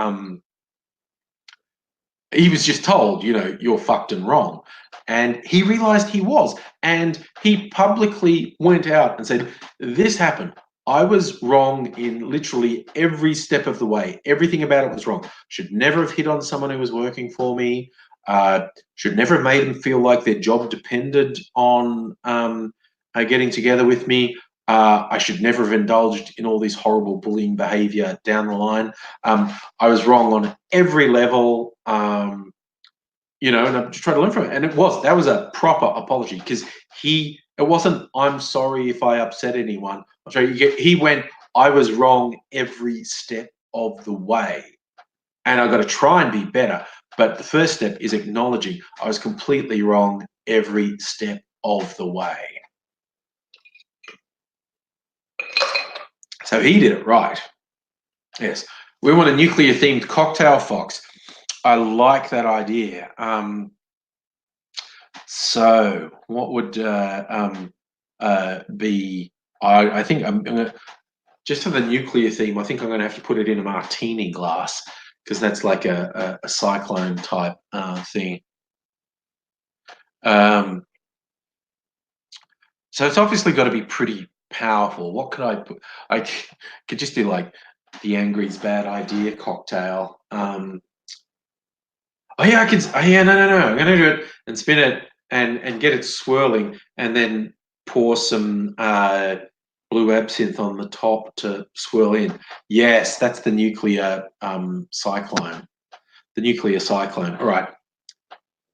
he was just told, you know, you're fucked and wrong. And he realized he was. And he publicly went out and said, this happened. I was wrong in literally every step of the way. Everything about it was wrong. Should never have hit on someone who was working for me. Should never have made them feel like their job depended on getting together with me. I should never have indulged in all this horrible bullying behaviour down the line. I was wrong on every level, and I just tried to learn from it. And that was a proper apology, because it wasn't, I'm sorry if I upset anyone. I'm sorry, he went, I was wrong every step of the way. And I've got to try and be better. But the first step is acknowledging I was completely wrong every step of the way. So he did it right. Yes. We want a nuclear-themed cocktail, Fox. I like that idea. So what would be... I think I'm going to... Just for the nuclear theme, I think I'm going to have to put it in a martini glass, because that's like a cyclone type thing. So it's obviously got to be pretty powerful. What could I put? I could just do like the Angry's Bad Idea cocktail. Oh yeah, I could. Oh yeah, no. I'm going to do it and spin it and get it swirling, and then pour some blue absinthe on the top to swirl in. Yes, that's the nuclear cyclone. The nuclear cyclone. All right,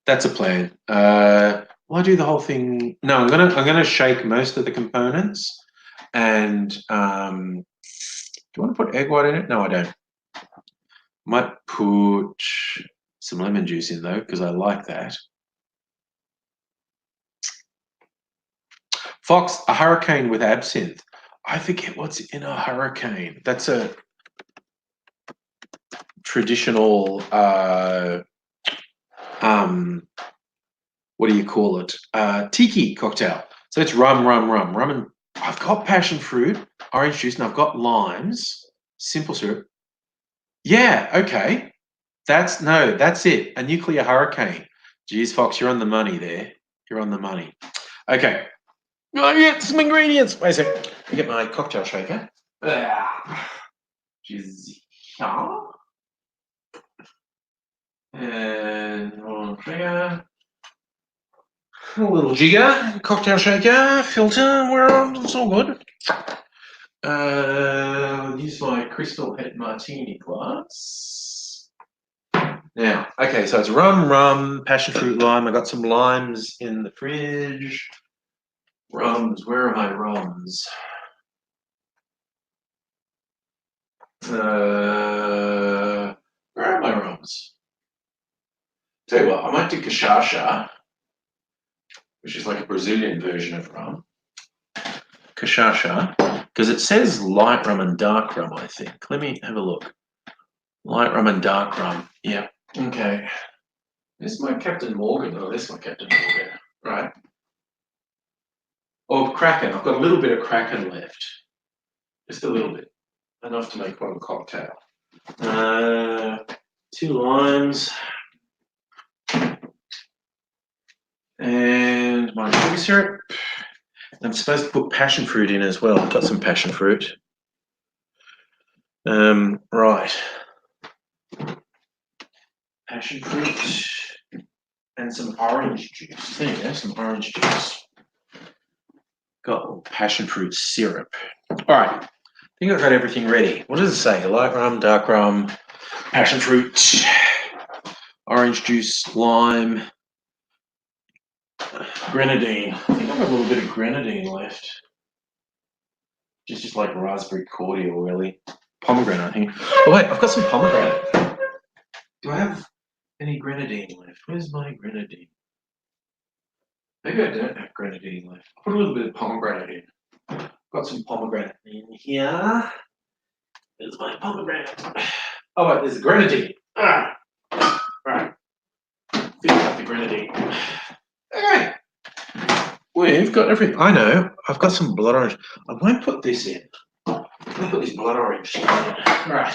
that's a plan. Will I do the whole thing? No, I'm gonna shake most of the components. And do you want to put egg white in it? No, I don't. Might put some lemon juice in though, because I like that. Fox, a hurricane with absinthe. I forget what's in a hurricane. That's a traditional what do you call it? Tiki cocktail. So it's rum, and I've got passion fruit, orange juice, and I've got limes, simple syrup. Yeah, okay. That's it. A nuclear hurricane. Geez, Fox, you're on the money there. You're on the money. Okay. Oh, yeah, some ingredients. Wait a second. Let me get my cocktail shaker. Jeez. And one trigger. A little jigger, cocktail shaker, filter, it's all good. Use my Crystal Het martini glass. Now, okay, so it's rum, passion fruit, lime. I got some limes in the fridge. Rums, where are my rums? Where are my rums? Tell you what, I might do cachaça, which is like a Brazilian version of rum. Cachaça, because it says light rum and dark rum, I think. Let me have a look. Light rum and dark rum. Yeah. Okay. This is my Captain Morgan. Oh, this is my Captain Morgan. Right. Oh, Kraken. I've got a little bit of Kraken left. Just a little bit. Enough to make one cocktail. 2 limes. And my sugar syrup. I'm supposed to put passion fruit in as well. I've got some passion fruit. Right. Passion fruit and some orange juice. There you go, some orange juice. Got passion fruit syrup. All right. I think I've got everything ready. What does it say? Light rum, dark rum, passion fruit, orange juice, lime, grenadine. I think I've got a little bit of grenadine left. Just like raspberry cordial, really. Pomegranate, I think. Oh, wait, I've got some pomegranate. Do I have any grenadine left? Where's my grenadine? Maybe I don't have grenadine left. I'll put a little bit of pomegranate in. Got some pomegranate in here. There's my pomegranate. Oh, wait, there's the grenadine. Right. Fill up the grenadine. Okay. We've got everything. I know. I've got some blood orange. I won't put this in. I'll put this blood orange in. Right.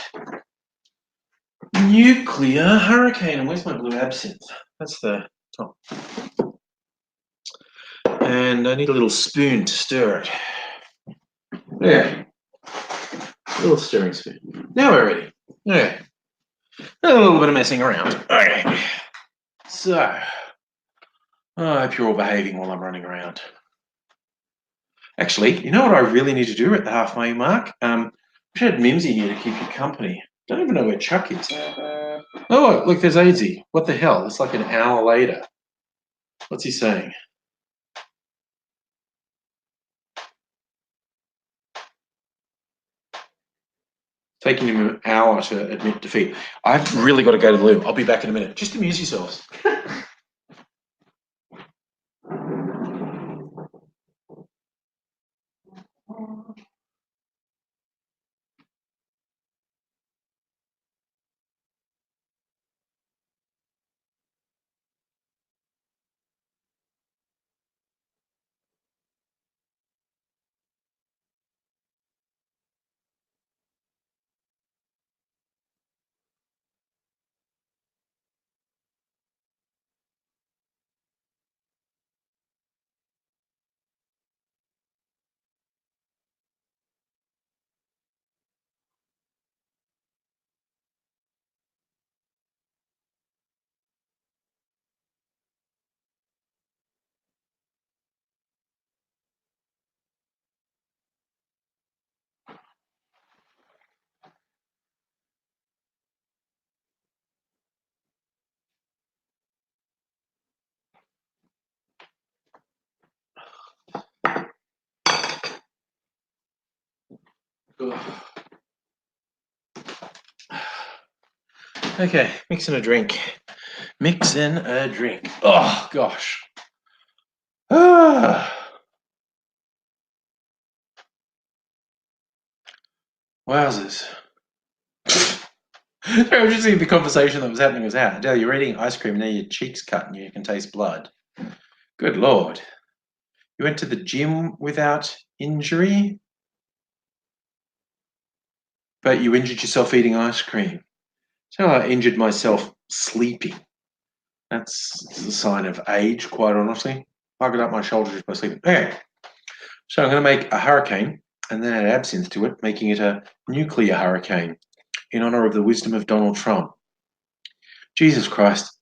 Nuclear hurricane. And where's my blue absinthe? That's the top. And I need a little spoon to stir it. Yeah. A little stirring spoon. Now we're ready. Okay. A little bit of messing around. Okay. So, I hope you're all behaving while I'm running around. Actually, you know what I really need to do at the halfway mark? We should have Mimsy here to keep you company. Don't even know where Chuck is. Oh, look, there's Aidsy. What the hell? It's like an hour later. What's he saying? Taking him an hour to admit defeat. I've really got to go to the loo. I'll be back in a minute. Just amuse yourselves. Okay, mixing a drink. Mixing a drink. Oh, gosh. Wowzers. I was just seeing the conversation that was happening was how, Adele, you're eating ice cream, now your cheeks cut and you can taste blood. Good Lord. You went to the gym without injury, but you injured yourself eating ice cream. So I injured myself sleeping. That's a sign of age, quite honestly. I got up my shoulder just by sleeping. Okay, so I'm going to make a hurricane and then add absinthe to it, making it a nuclear hurricane in honor of the wisdom of Donald Trump. Jesus Christ,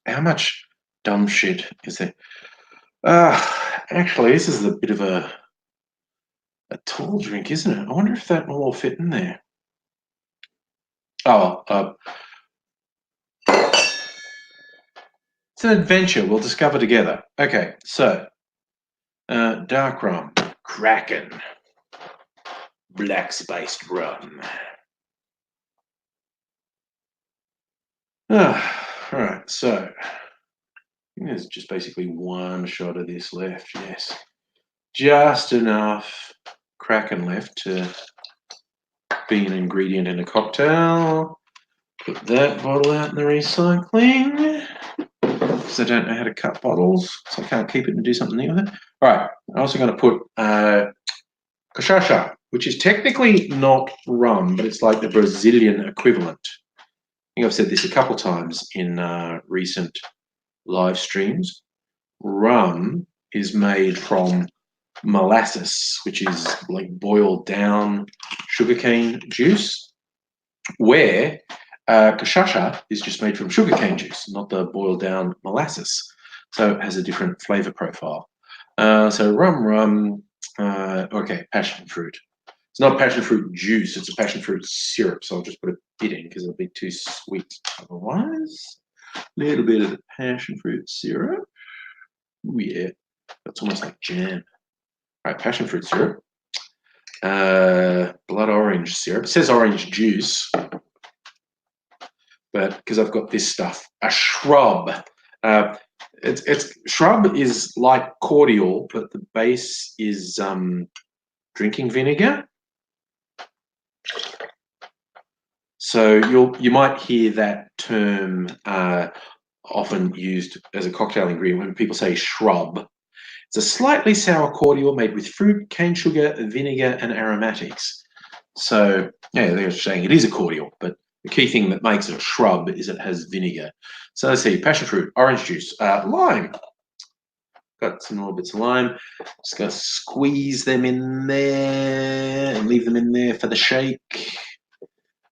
how much dumb shit is there? Actually, this is a bit of a tall drink, isn't it? I wonder if that will all fit in there. Oh, it's an adventure. We'll discover together. Okay, so dark rum, Kraken, black spiced rum. All right, so I think there's just basically one shot of this left. Yes, just enough Kraken left to be an ingredient in a cocktail. Put that bottle out in the recycling because I don't know how to cut bottles, so I can't keep it and do something new with it. All right, I'm also going to put cachaça, which is technically not rum, but it's like the Brazilian equivalent. I think I've said this a couple times in recent live streams. Rum is made from molasses, which is like boiled down sugarcane juice, where cachaça is just made from sugarcane juice, not the boiled down molasses. So it has a different flavor profile. So rum, okay, passion fruit. It's not passion fruit juice, it's a passion fruit syrup. So I'll just put a bit in because it'll be too sweet otherwise. A little bit of the passion fruit syrup. Ooh, yeah, that's almost like jam. All right, passion fruit syrup. Blood orange syrup. It says orange juice, but because I've got this stuff, a shrub. It's shrub is like cordial, but the base is drinking vinegar. So you might hear that term often used as a cocktail ingredient when people say shrub. It's a slightly sour cordial made with fruit, cane sugar, vinegar, and aromatics. So yeah, they're saying it is a cordial, but the key thing that makes it a shrub is it has vinegar. So let's see, passion fruit, orange juice, lime. Got some little bits of lime. Just gonna squeeze them in there and leave them in there for the shake.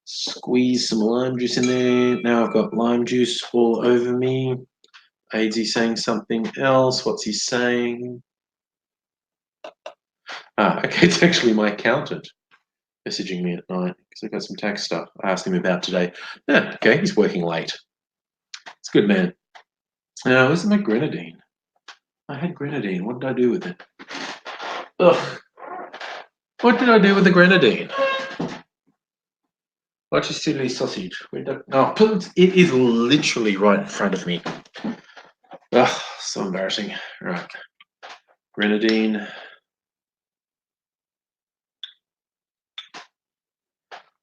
Squeeze some lime juice in there. Now I've got lime juice all over me. AZ saying something else. What's he saying? Okay, it's actually my accountant messaging me at night because I've got some tax stuff I asked him about today. Yeah, okay, he's working late. It's good, man. Where's my grenadine? I had grenadine. What did I do with it? Ugh. What did I do with the grenadine? What's a silly sausage? Oh, it is literally right in front of me. Ugh, so embarrassing. Right. Grenadine. A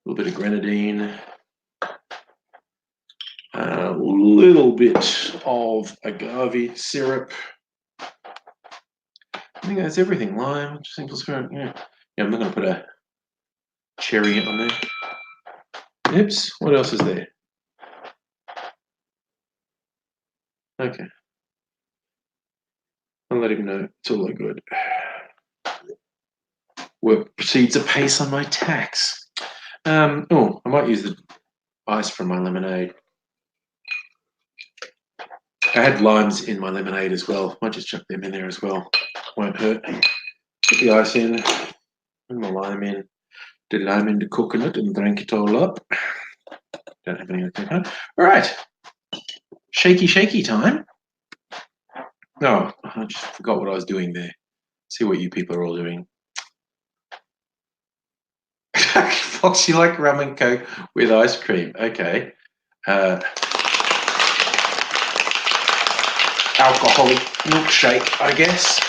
little bit of grenadine. A little bit of agave syrup. I think that's everything. Lime, simple syrup. Yeah, I'm not going to put a cherry on there. Oops. What else is there? Okay. I'll let him know it's all good. Work proceeds apace on my tax. Oh, I might use the ice from my lemonade. I had limes in my lemonade as well. Might just chuck them in there as well. Won't hurt. Put the ice in, and the lime in. The lime in the coconut and drink it all up. Don't have any of that. All right. Shaky time. No, I just forgot what I was doing there. See what you people are all doing. Fox, you like rum and coke with ice cream? Okay. Alcoholic milkshake, I guess.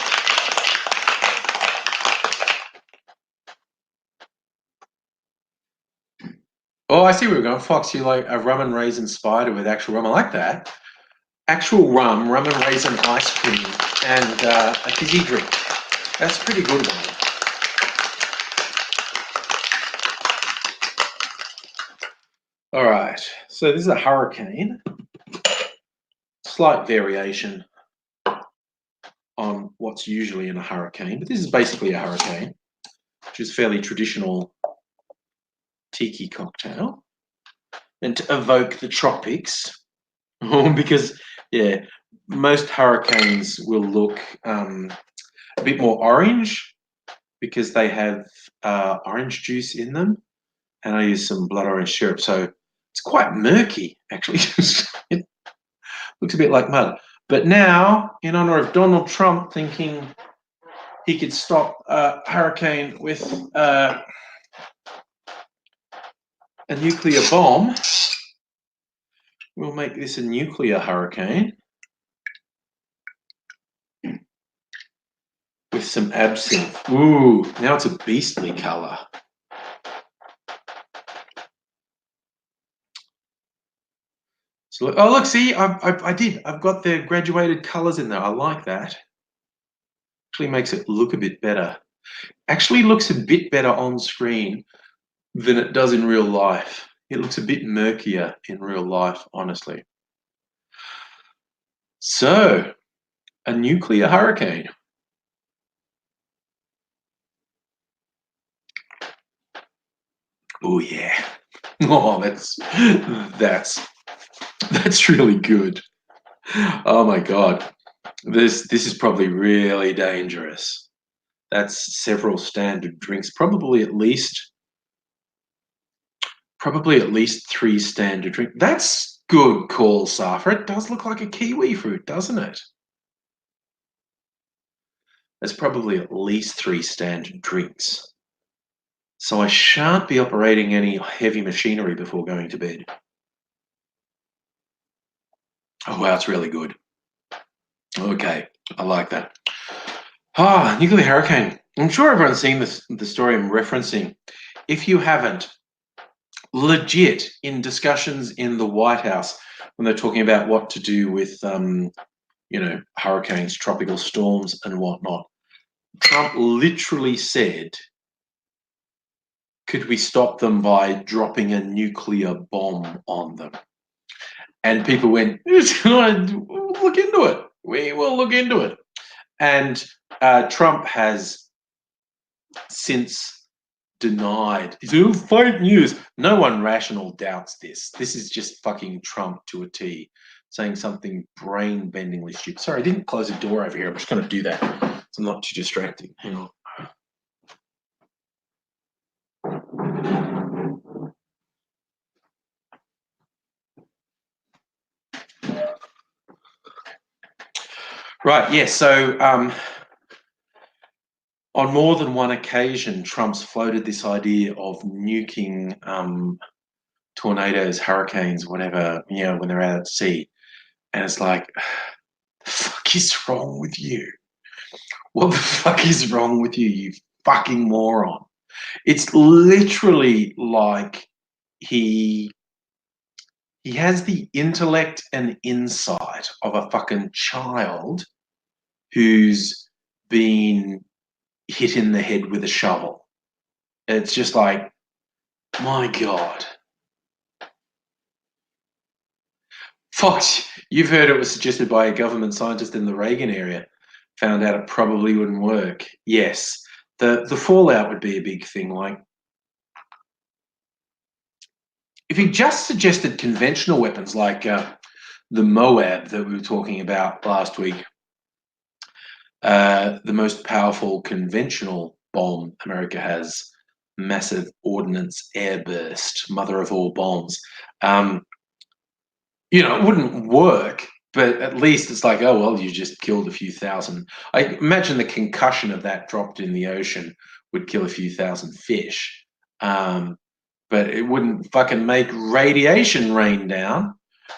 Oh, I see where we're going. Fox, you like a rum and raisin spider with actual rum. I like that. Actual rum and raisin ice cream, and a fizzy drink. That's pretty good one. All right, so this is a hurricane. Slight variation on what's usually in a hurricane, but this is basically a hurricane, which is fairly traditional tiki cocktail. And to evoke the tropics, because, yeah, most hurricanes will look a bit more orange because they have orange juice in them. And I use some blood orange syrup, so it's quite murky, actually. It looks a bit like mud. But now, in honor of Donald Trump thinking he could stop a hurricane with a nuclear bomb, we'll make this a nuclear hurricane with some absinthe. Ooh, now it's a beastly colour. So, oh, look, see, I did. I've got the graduated colours in there. I like that. Actually makes it look a bit better. Actually looks a bit better on screen than it does in real life. It looks a bit murkier in real life, honestly. So, a nuclear hurricane. Oh yeah. Oh, that's really good. Oh my God. This is probably really dangerous. That's several standard drinks, probably at least 3 standard drinks. That's good call, Safa. It does look like a kiwi fruit, doesn't it? There's probably at least 3 standard drinks. So I shan't be operating any heavy machinery before going to bed. Oh wow, it's really good. Okay, I like that. Nuclear hurricane. I'm sure everyone's seen the story I'm referencing. If you haven't, legit in discussions in the White House when they're talking about what to do with, hurricanes, tropical storms, and whatnot, Trump literally said, "Could we stop them by dropping a nuclear bomb on them?" And people went, "We'll look into it. We will look into it." And Trump has since denied. It's all fake news. No one rational doubts this. This is just fucking Trump to a T, saying something brain-bendingly stupid. Sorry, I didn't close the door over here. I'm just going to do that so I'm not too distracting. Hang on. Right. Yes. So on more than one occasion, Trump's floated this idea of nuking tornadoes, hurricanes, whatever, when they're out at sea. And it's like, the fuck is wrong with you? What the fuck is wrong with you, you fucking moron? It's literally like he he has the intellect and insight of a fucking child who's been hit in the head with a shovel. It's just like, my God. Fox, you've heard it was suggested by a government scientist in the Reagan area. Found out it probably wouldn't work. Yes. The fallout would be a big thing. Like, if he just suggested conventional weapons like the Moab that we were talking about last week, the most powerful conventional bomb America has, massive ordnance airburst, mother of all bombs. It wouldn't work, but at least it's like, oh, well, you just killed a few thousand. I imagine the concussion of that dropped in the ocean would kill a few thousand fish. But it wouldn't fucking make radiation rain down.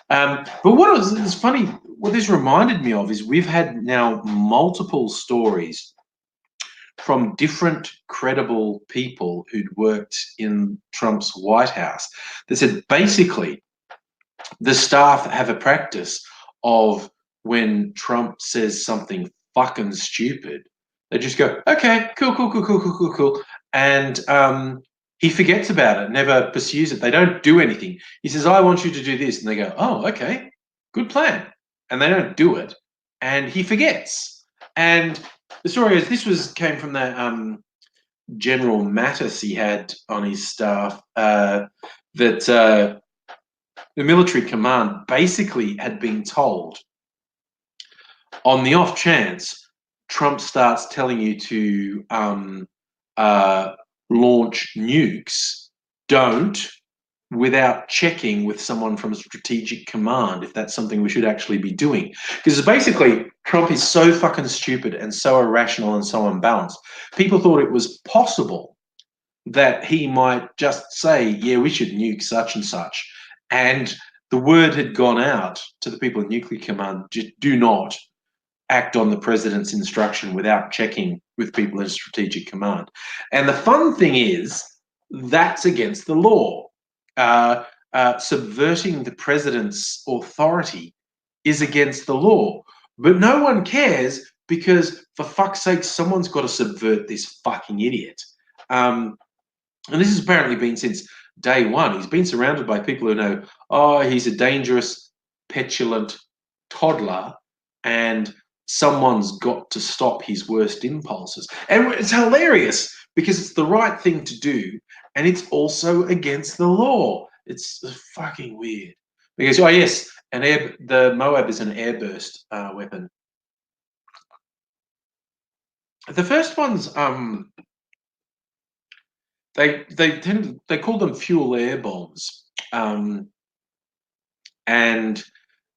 But what was funny, what this reminded me of is we've had now multiple stories from different credible people who'd worked in Trump's White House that said basically the staff have a practice of when Trump says something fucking stupid, they just go, okay, cool, cool, cool, cool, cool, cool, cool. And he forgets about it, never pursues it. They don't do anything. He says, I want you to do this. And they go, oh, okay, good plan. And they don't do it. And he forgets. And the story is came from that General Mattis he had on his staff that the military command basically had been told, on the off chance Trump starts telling you to launch nukes, don't, without checking with someone from strategic command if that's something we should actually be doing. Because basically, Trump is so fucking stupid and so irrational and so unbalanced. People thought it was possible that he might just say, yeah, we should nuke such and such. And the word had gone out to the people in nuclear command, do not act on the president's instruction without checking with people in strategic command. And the fun thing is, that's against the law. Subverting the president's authority is against the law. But no one cares because, for fuck's sake, someone's got to subvert this fucking idiot. And this has apparently been since day one. He's been surrounded by people who know, oh, he's a dangerous, petulant toddler, and someone's got to stop his worst impulses. And it's hilarious because it's the right thing to do, and it's also against the law. It's fucking weird. Because, oh yes, the Moab is an airburst weapon. The first ones, they call them fuel air bombs, and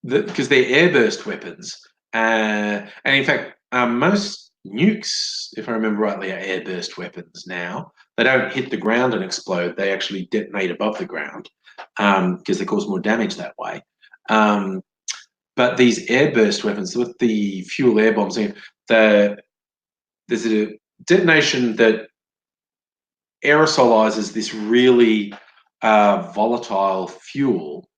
because they're airburst weapons, and in fact, most nukes, if I remember rightly, are airburst weapons now. They don't hit the ground and explode; they actually detonate above the ground because they cause more damage that way. But these airburst weapons, with the fuel air bombs, there's a detonation that aerosolizes this really volatile fuel,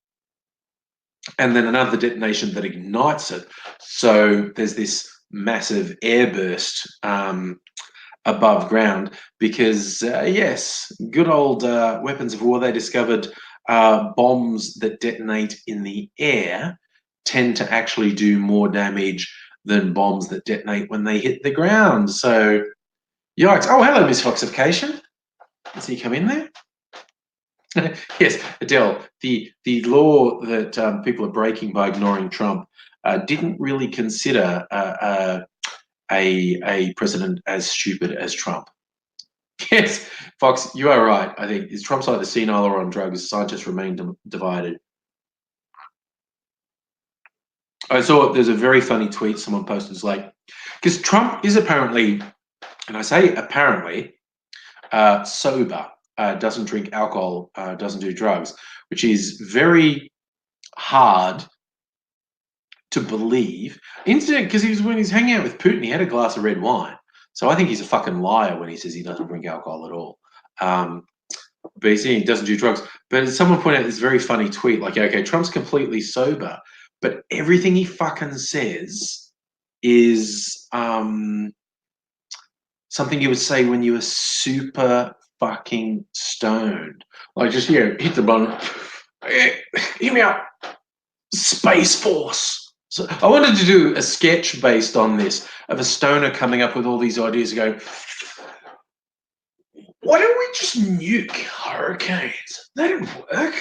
and then another detonation that ignites it. So there's this massive airburst above ground because, yes, good old weapons of war, they discovered bombs that detonate in the air tend to actually do more damage than bombs that detonate when they hit the ground. So, yikes. Oh, hello, Miss Foxification. Does he come in there? Yes, Adele, the law that people are breaking by ignoring Trump didn't really consider a president as stupid as Trump. Yes, Fox, you are right. I think is Trump's either senile or on drugs. Scientists remain divided. I saw there's a very funny tweet someone posted. It's like, because Trump is apparently, and I say apparently, sober, doesn't drink alcohol, doesn't do drugs, which is very hard to believe. Incident because when he's hanging out with Putin, he had a glass of red wine. So I think he's a fucking liar when he says he doesn't drink alcohol at all. But he's saying he doesn't do drugs. But someone pointed out this very funny tweet, like, okay, Trump's completely sober, but everything he fucking says is something you would say when you were super fucking stoned. Like, just, hit the button. Hear me out. Space Force. So I wanted to do a sketch based on this of a stoner coming up with all these ideas going, why don't we just nuke hurricanes? That didn't work.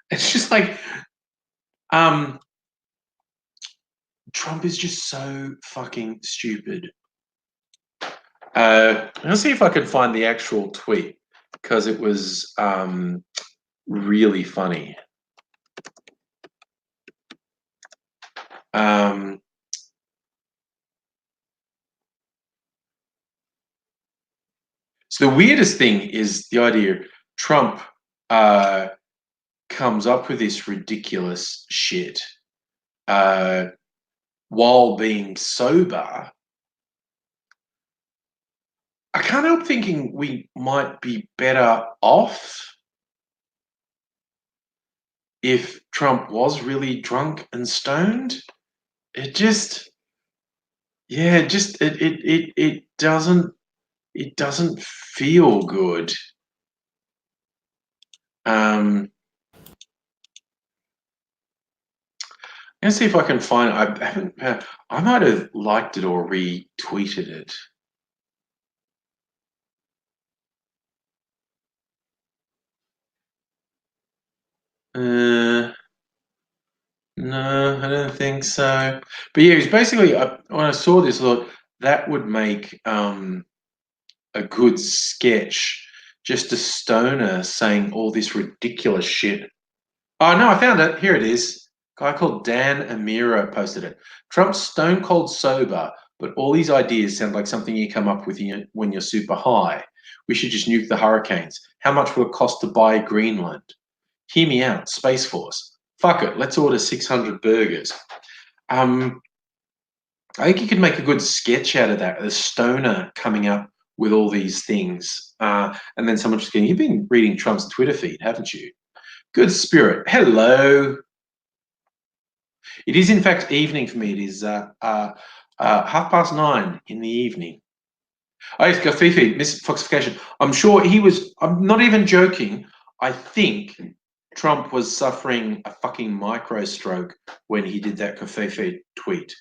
It's just like, Trump is just so fucking stupid. I'll see if I can find the actual tweet because it was really funny. So the weirdest thing is the idea Trump comes up with this ridiculous shit while being sober. I can't help thinking we might be better off if Trump was really drunk and stoned. It just, it doesn't feel good. Let's see if I can find it. I haven't. I might have liked it or retweeted it. No, I don't think so. But yeah, it's basically when I saw this, I thought that would make a good sketch. Just a stoner saying all this ridiculous shit. Oh no, I found it. Here it is. A guy called Dan Amira posted it. Trump's stone cold sober, but all these ideas sound like something you come up with when you're super high. We should just nuke the hurricanes. How much will it cost to buy Greenland? Hear me out, Space Force. Fuck it, let's order 600 burgers. I think you could make a good sketch out of that. A stoner coming up with all these things, and then someone just going, "You've been reading Trump's Twitter feed, haven't you?" Good spirit. Hello. It is, in fact, evening for me. It is 9:30 in the evening. Oh, yes, Gafifi, misfoxification. I'm sure he was, I'm not even joking. I think Trump was suffering a fucking micro stroke when he did that Gafifi tweet.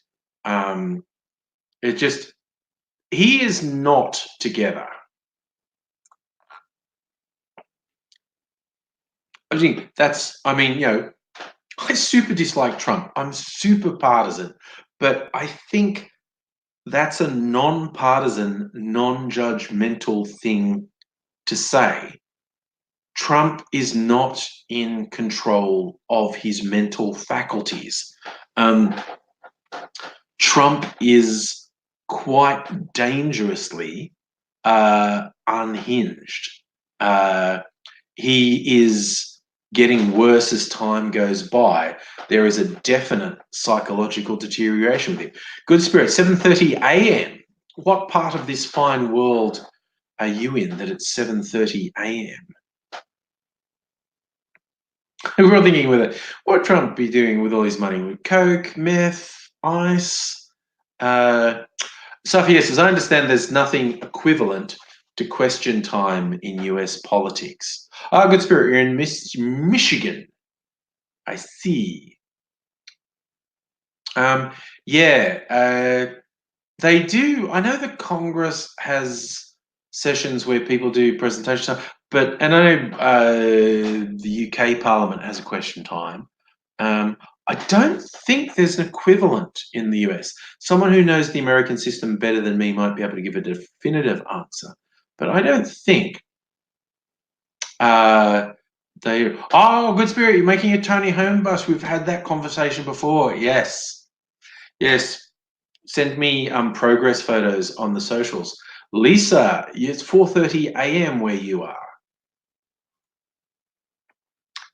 It just, he is not together. I think I super dislike Trump. I'm super partisan, but I think that's a non-partisan, non-judgmental thing to say. Trump is not in control of his mental faculties. Trump is quite dangerously unhinged. He is getting worse as time goes by. There is a definite psychological deterioration with him. Good spirit, 7:30 a.m. What part of this fine world are you in that it's 7:30 a.m.? We're all thinking with it, what Trump be doing with all his money? With coke, meth, ice? Sophie says, I understand there's nothing equivalent to question time in US politics. Good spirit, you're in Michigan. I see. They do. I know that Congress has sessions where people do presentations, but and I know the UK Parliament has a question time. I don't think there's an equivalent in the US. Someone who knows the American system better than me might be able to give a definitive answer, but I don't think they. Oh, good spirit! You're making a Tony Home bus. We've had that conversation before. Yes. Yes. Send me progress photos on the socials. Lisa, it's 4:30 a.m. where you are.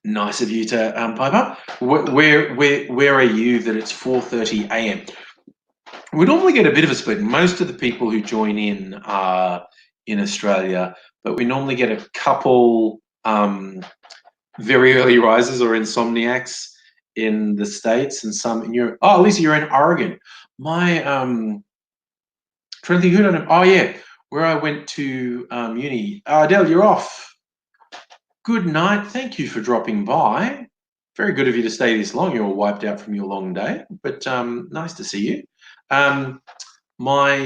Nice of you to pipe up. Where are you that it's 4:30 a.m.? We normally get a bit of a split. Most of the people who join in are in Australia, but we normally get a couple very early risers or insomniacs in the States and some in Europe. Oh, Lisa, you're in Oregon. My trying to think who don't know. Oh yeah, where I went to uni. Adele, you're off. Good night. Thank you for dropping by. Very good of you to stay this long. You're all wiped out from your long day, but nice to see you. My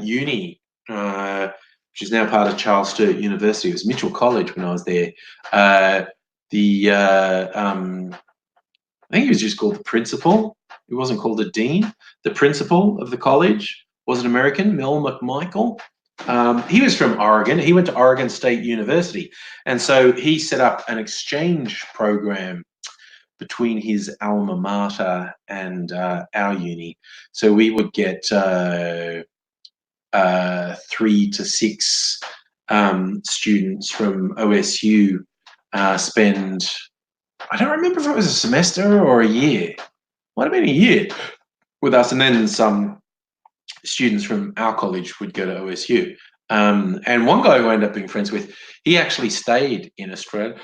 uni, which is now part of Charles Sturt University, it was Mitchell College when I was there. I think he was just called the principal. He wasn't called a dean. The principal of the college was an American, Mel McMichael. He was from Oregon. He went to Oregon State University. And so he set up an exchange program between his alma mater and our uni. So we would get 3 to 6 students from OSU spend, I don't remember if it was a semester or a year. Might have been a year with us, and then some students from our college would go to OSU. And one guy who I ended up being friends with, he actually stayed in Australia.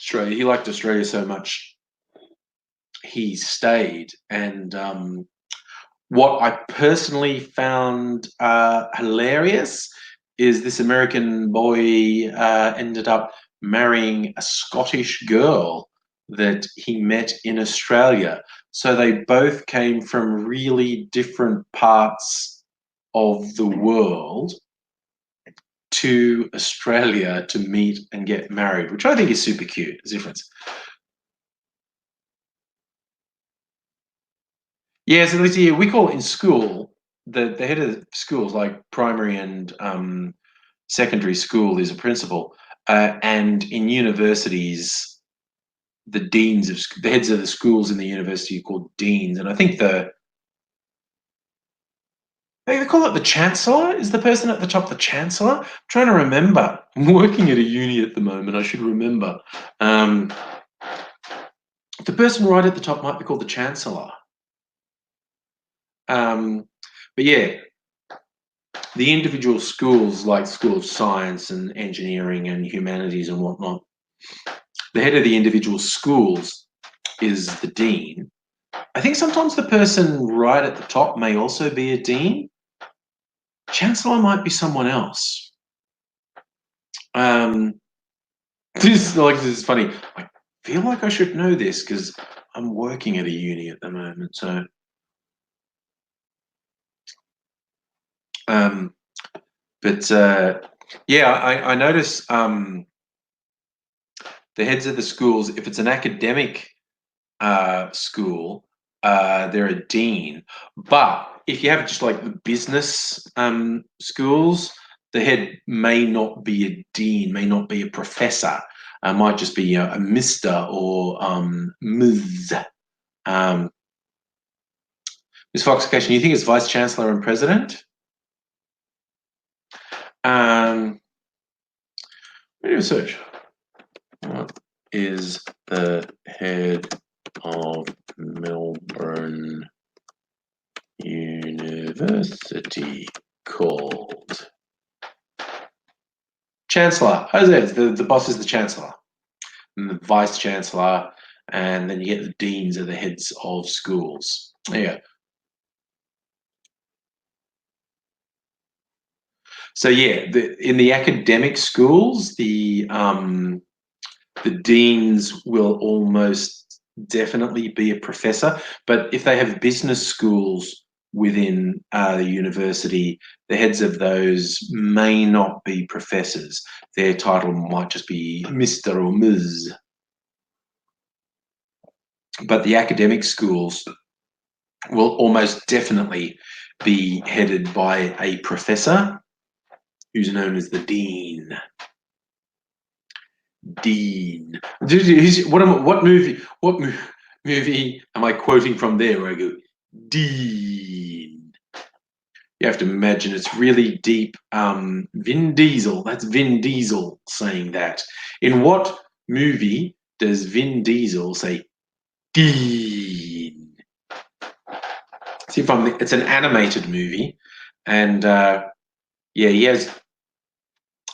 He liked Australia so much, he stayed. And what I personally found hilarious is this American boy ended up marrying a Scottish girl that he met in Australia. So they both came from really different parts of the world to Australia to meet and get married, which I think is super cute. There's a difference. Yeah, so we call it in school, the head of schools, like primary and secondary school, is a principal. And in universities, the heads of the schools in the university are called deans. And I think they call it the chancellor. Is the person at the top the chancellor? I'm trying to remember. I'm working at a uni at the moment. I should remember. The person right at the top might be called the chancellor. But yeah, the individual schools, like School of Science and Engineering and Humanities and whatnot, the head of the individual schools is the dean. I think sometimes the person right at the top may also be a dean. Chancellor might be someone else. This is funny. I feel like I should know this because I'm working at a uni at the moment. So, yeah, I notice the heads of the schools. If it's an academic school, they're a dean. But if you have just like the business schools, the head may not be a dean, may not be a professor. Might just be a Mister or Ms. Ms. Fox, question, you think it's Vice Chancellor and President? Research. What is the head of Melbourne University called? Chancellor. How's it? The boss is the Chancellor, and the Vice Chancellor, and then you get the deans are the heads of schools. Yeah. So yeah, in the academic schools, the deans will almost definitely be a professor. But if they have business schools within the university, the heads of those may not be professors. Their title might just be Mr. or Ms. But the academic schools will almost definitely be headed by a professor who's known as the dean. Dean. What movie am I quoting from there where I go, Dean. You have to imagine it's really deep. Vin Diesel. That's Vin Diesel saying that. In what movie does Vin Diesel say Dean? See if it's an animated movie, and yeah, he has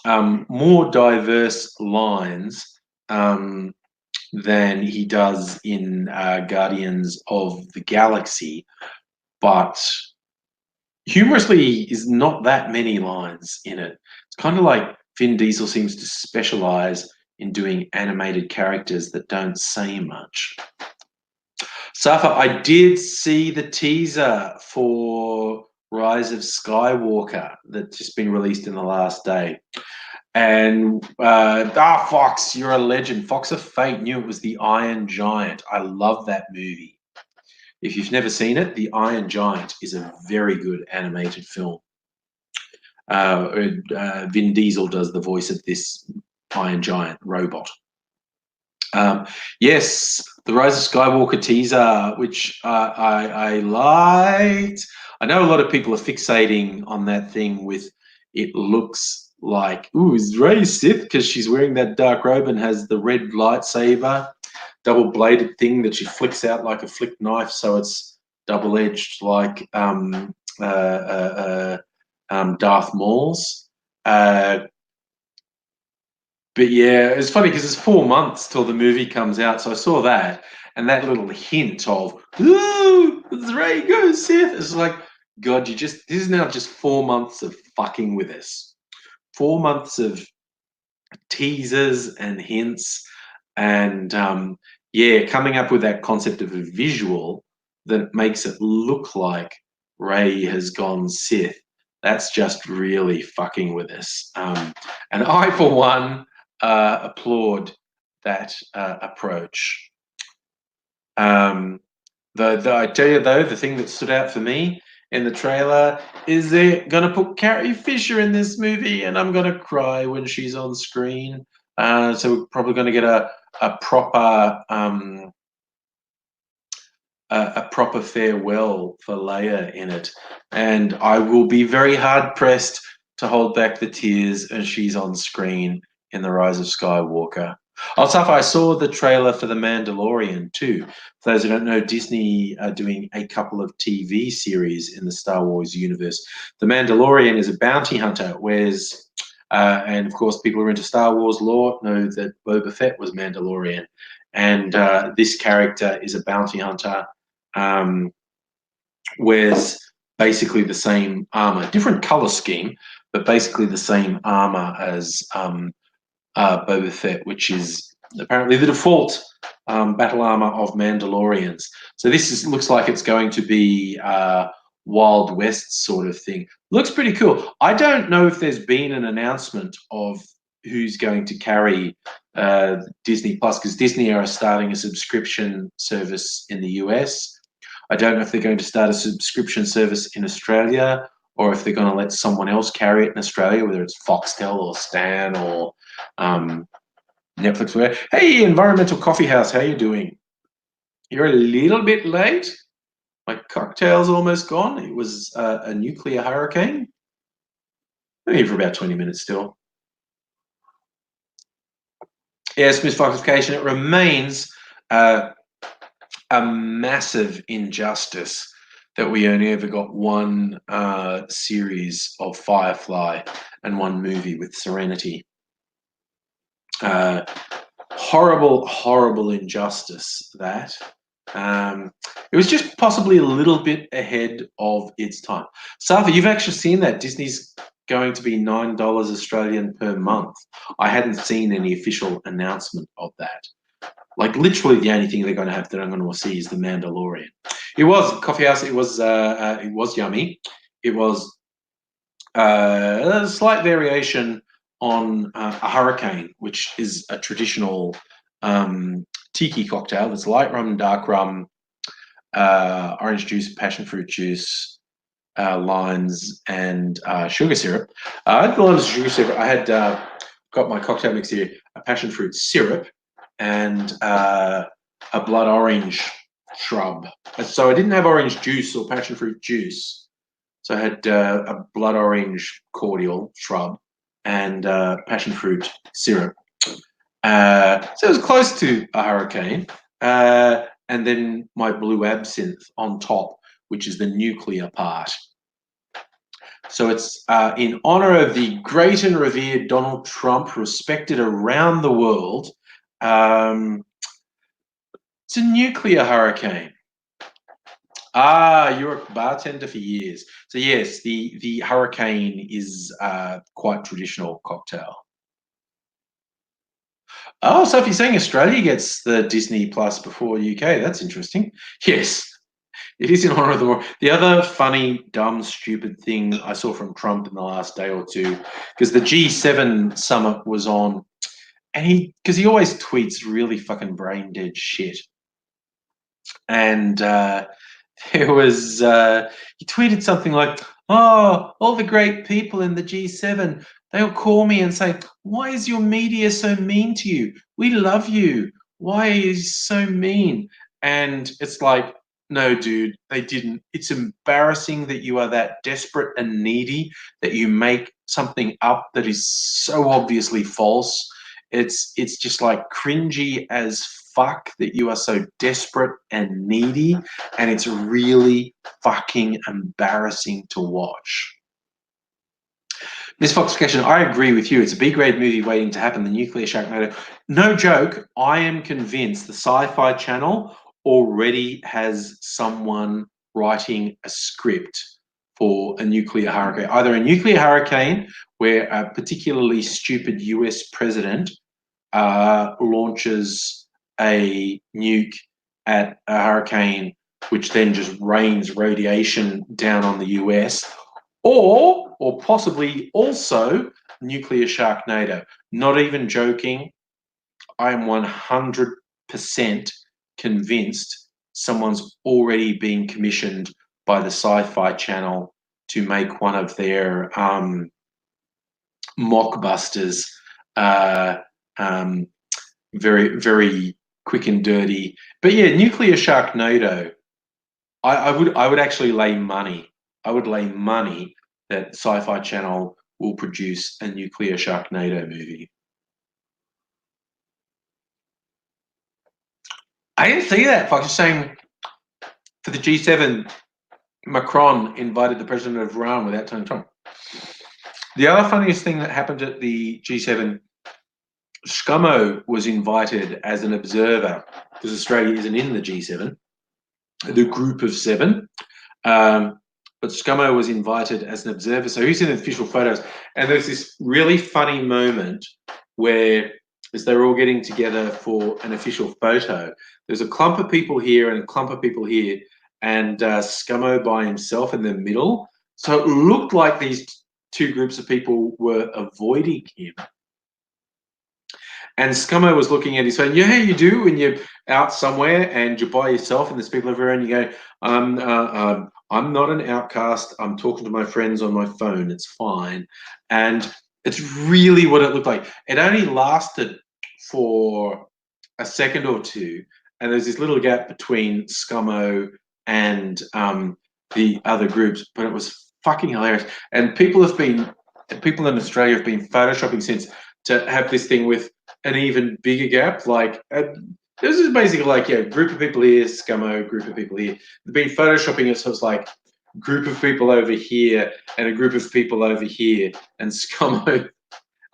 more diverse lines than he does in Guardians of the Galaxy, but humorously, is not that many lines in it. It's kind of like Vin Diesel seems to specialize in doing animated characters that don't say much. Safa, I did see the teaser for Rise of Skywalker that's just been released in the last day. And Fox, you're a legend. Fox of Fate knew it was the Iron Giant. I love that movie. If you've never seen it, The Iron Giant is a very good animated film. Vin Diesel does the voice of this Iron Giant robot. Yes, the Rise of Skywalker teaser, which I liked. I know a lot of people are fixating on that thing with it looks like, ooh, is Rey Sith because she's wearing that dark robe and has the red lightsaber, double-bladed thing that she flicks out like a flick knife, so it's double-edged like Darth Maul's. But yeah, it's funny because it's 4 months till the movie comes out, so I saw that and that little hint of "Ooh, it's Rey goes Sith." It's like, God, this is now just 4 months of fucking with us. 4 months of teasers and hints, and yeah, coming up with that concept of a visual that makes it look like Rey has gone Sith. That's just really fucking with us. And I, for one, applaud that approach. I tell you though, the thing that stood out for me in the trailer is they're gonna put Carrie Fisher in this movie, and I'm gonna cry when she's on screen. So we're probably gonna get a proper a proper farewell for Leia in it, and I will be very hard pressed to hold back the tears as she's on screen in The Rise of Skywalker. Also, I saw the trailer for The Mandalorian too. For those who don't know, Disney are doing a couple of TV series in the Star Wars universe. The Mandalorian is a bounty hunter, whereas, and of course, people who are into Star Wars lore know that Boba Fett was Mandalorian, and this character is a bounty hunter. Wears basically the same armor, different color scheme, but basically the same armor as Boba Fett, which is apparently the default battle armor of Mandalorians. So looks like it's going to be Wild West sort of thing. Looks pretty cool. I don't know if there's been an announcement of who's going to carry Disney Plus, because Disney are starting a subscription service in the US. I don't know if they're going to start a subscription service in Australia, or if they're going to let someone else carry it in Australia, whether it's Foxtel or Stan or Netflix. Hey, Environmental Coffee House, how you doing? You're a little bit late. My cocktail's almost gone. It was a nuclear hurricane. I'm here for about 20 minutes still. Yes, misclassification. It remains a massive injustice that we only ever got one series of Firefly and one movie with Serenity. Horrible, horrible injustice that. It was just possibly a little bit ahead of its time. Safa, you've actually seen that. Disney's going to be $9 Australian per month. I hadn't seen any official announcement of that. Like literally the only thing they're going to have that I'm going to see is The Mandalorian. It was Coffee House. It was yummy. It was a slight variation on a hurricane, which is a traditional tiki cocktail. It's light rum, dark rum, orange juice, passion fruit juice, limes, and sugar syrup. I had the limes sugar syrup. I had got my cocktail mix here: a passion fruit syrup and a blood orange shrub. So I didn't have orange juice or passion fruit juice. So I had a blood orange cordial shrub and passion fruit syrup. So it was close to a hurricane. And then my blue absinthe on top, which is the nuclear part. So it's in honor of the great and revered Donald Trump, respected around the world. It's a nuclear hurricane. Ah, you're a bartender for years. So yes, the hurricane is quite traditional cocktail. Oh, so if you're saying Australia gets the Disney Plus before UK, that's interesting. Yes, it is in honor of the war. The other funny, dumb, stupid thing I saw from Trump in the last day or two, because the G7 summit was on, and because he always tweets really fucking brain dead shit. And there was, he tweeted something like, oh, all the great people in the G7, they'll call me and say, why is your media so mean to you? We love you. Why are you so mean? And it's like, no, dude, they didn't. It's embarrassing that you are that desperate and needy that you make something up that is so obviously false. It's just like cringy as fuck that you are so desperate and needy, and it's really fucking embarrassing to watch. Miss Fox question, I agree with you. It's a B-grade movie waiting to happen, the nuclear Sharknado. No joke, I am convinced the Sci-Fi Channel already has someone writing a script for a nuclear hurricane. Either a nuclear hurricane where a particularly stupid US president launches a nuke at a hurricane, which then just rains radiation down on the US, or possibly also nuclear Sharknado. Not even joking. I am 100% convinced someone's already been commissioned by the Sci-Fi Channel to make one of their mockbusters very, very quick and dirty. But yeah, nuclear Sharknado. I would actually lay money. I would lay money that Sci-Fi Channel will produce a nuclear Sharknado movie. I didn't see that. Like just saying, for the G7, Macron invited the president of Iran without telling Trump. The other funniest thing that happened at the G7, Scummo was invited as an observer because Australia isn't in the G7, the group of seven. But Scummo was invited as an observer. So he's in official photos. And there's this really funny moment where, as they're all getting together for an official photo, there's a clump of people here and a clump of people here, and Scummo by himself in the middle. So it looked like these two groups of people were avoiding him. And Scummo was looking at his phone. Yeah, you do when you're out somewhere and you're by yourself and there's people everywhere and you go, I'm not an outcast. I'm talking to my friends on my phone. It's fine. And it's really what it looked like. It only lasted for a second or two. And there's this little gap between Scummo and the other groups, but it was fucking hilarious. And people in Australia have been photoshopping since to have this thing with an even bigger gap. Like this is basically like, yeah, group of people here, Scummo, group of people here. They've been photoshopping it, so it's like group of people over here and a group of people over here, and Scummo,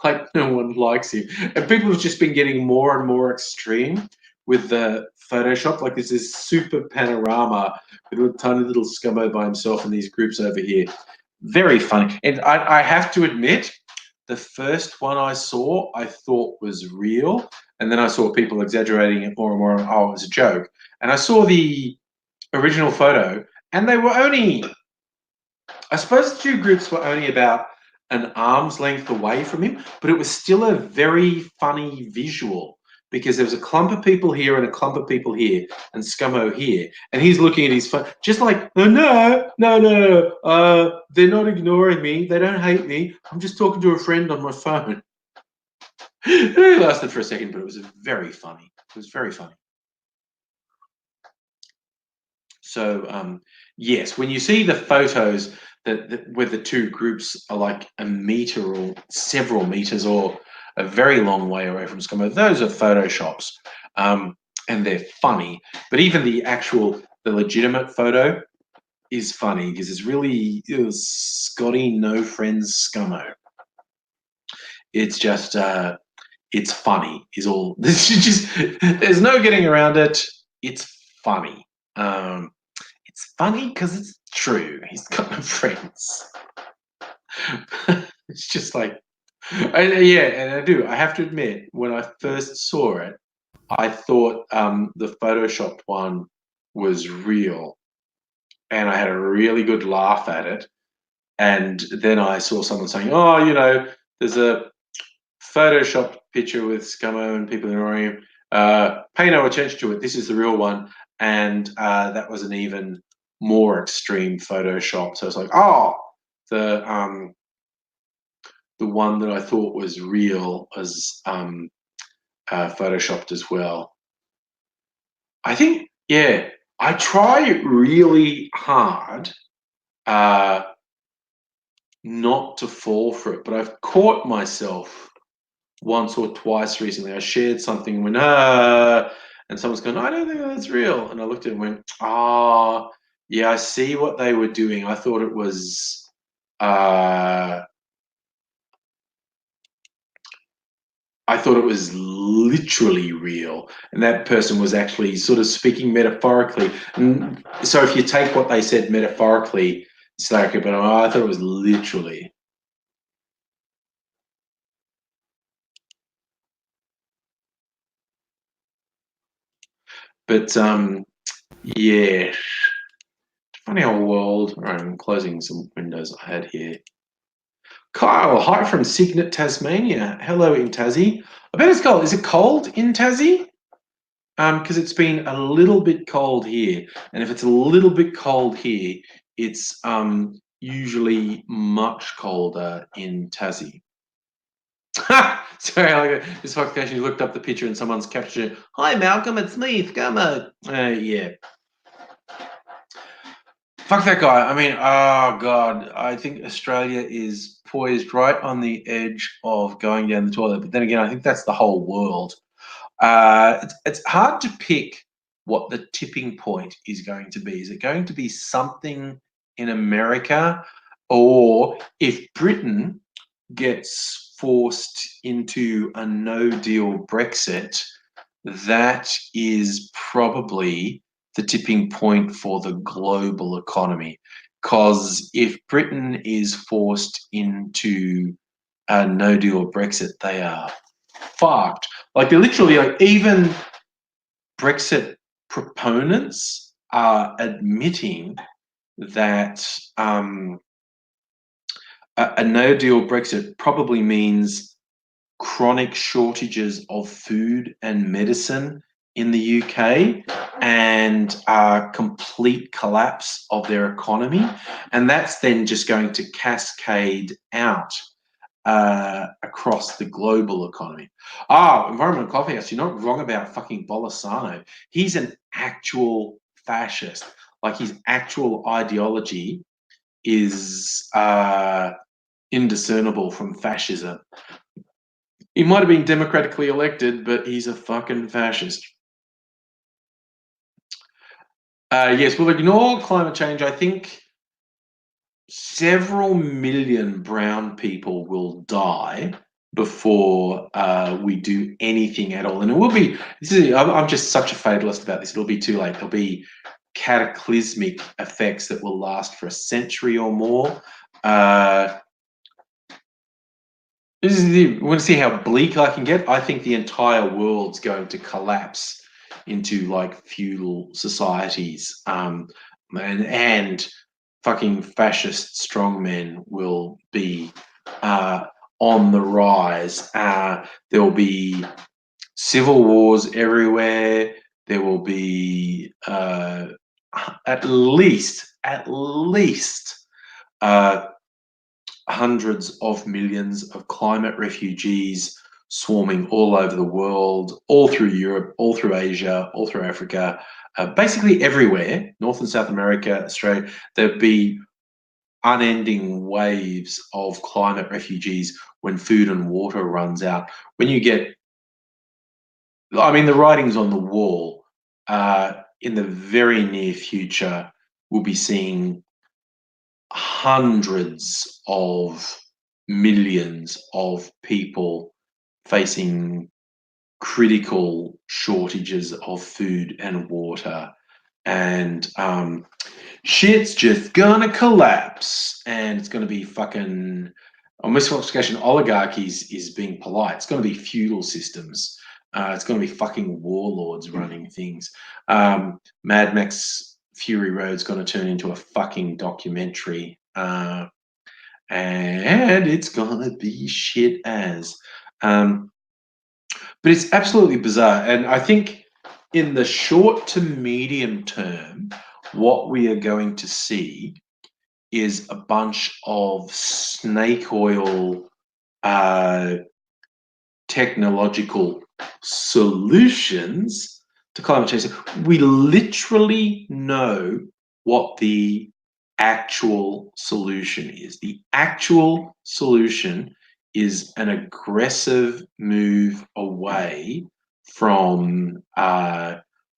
like no one likes him. And people have just been getting more and more extreme with the Photoshop. Like there's this super panorama with a tiny little Scummo by himself and these groups over here. Very funny. And I have to admit, the first one I saw, I thought was real. And then I saw people exaggerating it more and more. Oh, it was a joke. And I saw the original photo, and they were only, I suppose the two groups were only about an arm's length away from him, but it was still a very funny visual because there was a clump of people here and a clump of people here and Scummo here. And he's looking at his phone, just like, oh, no, they're not ignoring me. They don't hate me. I'm just talking to a friend on my phone. It only lasted for a second, but it was very funny. It was very funny. So yes, when you see the photos where the two groups are like a meter or several meters or a very long way away from Scummo, those are photoshops, and they're funny. But even the legitimate photo is funny because it's really Scotty no friends Scummo. It's just it's funny is all. This is just there's no getting around it. It's funny. Um, it's funny because it's true. He's got no friends. It's just like, yeah, and I do. I have to admit, when I first saw it, I thought the photoshopped one was real, and I had a really good laugh at it. And then I saw someone saying, "Oh, there's a photoshopped picture with Scummo and people ignoring him. Pay no attention to it. This is the real one." And that was an even more extreme Photoshop. So it's like, oh, the one that I thought was real was photoshopped as well. I think, yeah, I try really hard not to fall for it, but I've caught myself once or twice recently. I shared something and went, and someone's going, I don't think that's real. And I looked at it and went, yeah, I see what they were doing. I thought it was, literally real. And that person was actually sort of speaking metaphorically. And so if you take what they said metaphorically, it's like, but I thought it was literally. But yeah, funny old world. All right, I'm closing some windows I had here. Kyle, hi from Cygnet, Tasmania. Hello in Tassie. I bet it's cold. Is it cold in Tassie? Because it's been a little bit cold here, and if it's a little bit cold here, it's usually much colder in Tassie. Sorry, like this fuck you looked up the picture and someone's captured it. Hi Malcolm, it's me, Scummo. Yeah. Fuck that guy. I mean, oh god, I think Australia is poised right on the edge of going down the toilet. But then again, I think that's the whole world. It's hard to pick what the tipping point is going to be. Is it going to be something in America, or if Britain gets forced into a no-deal Brexit, that is probably the tipping point for the global economy. Because if Britain is forced into a no deal Brexit, they are fucked. Like they're literally like even Brexit proponents are admitting that a no deal Brexit probably means chronic shortages of food and medicine in the UK and a complete collapse of their economy. And that's then just going to cascade out across the global economy. Environmental Coffee House, you're not wrong about fucking Bolsonaro. He's an actual fascist. Like his actual ideology is indiscernible from fascism. He might have been democratically elected, but he's a fucking fascist. Yes, we'll ignore climate change. I think several million brown people will die before we do anything at all. And it will be, I'm just such a fatalist about this. It'll be too late. There'll be cataclysmic effects that will last for a century or more. We want to see how bleak I can get. I think the entire world's going to collapse into like feudal societies, and fucking fascist strongmen will be on the rise. There will be civil wars everywhere. There will be at least hundreds of millions of climate refugees swarming all over the world, all through Europe, all through Asia, all through Africa. basically everywhere, North and South America, Australia, there'd be unending waves of climate refugees when food and water runs out. When you get, I mean, the writing's on the wall. In the very near future, we'll be seeing hundreds of millions of people facing critical shortages of food and water, and shit's just gonna collapse, and it's gonna be fucking. On this multiplication, oligarchies is being polite. It's going to be feudal systems. It's going to be fucking warlords running things. Mad Max Fury Road's going to turn into a fucking documentary, and it's going to be shit as. But it's absolutely bizarre, and I think in the short to medium term, what we are going to see is a bunch of snake oil technological solutions to climate change. We literally know what the actual solution is. The actual solution is an aggressive move away from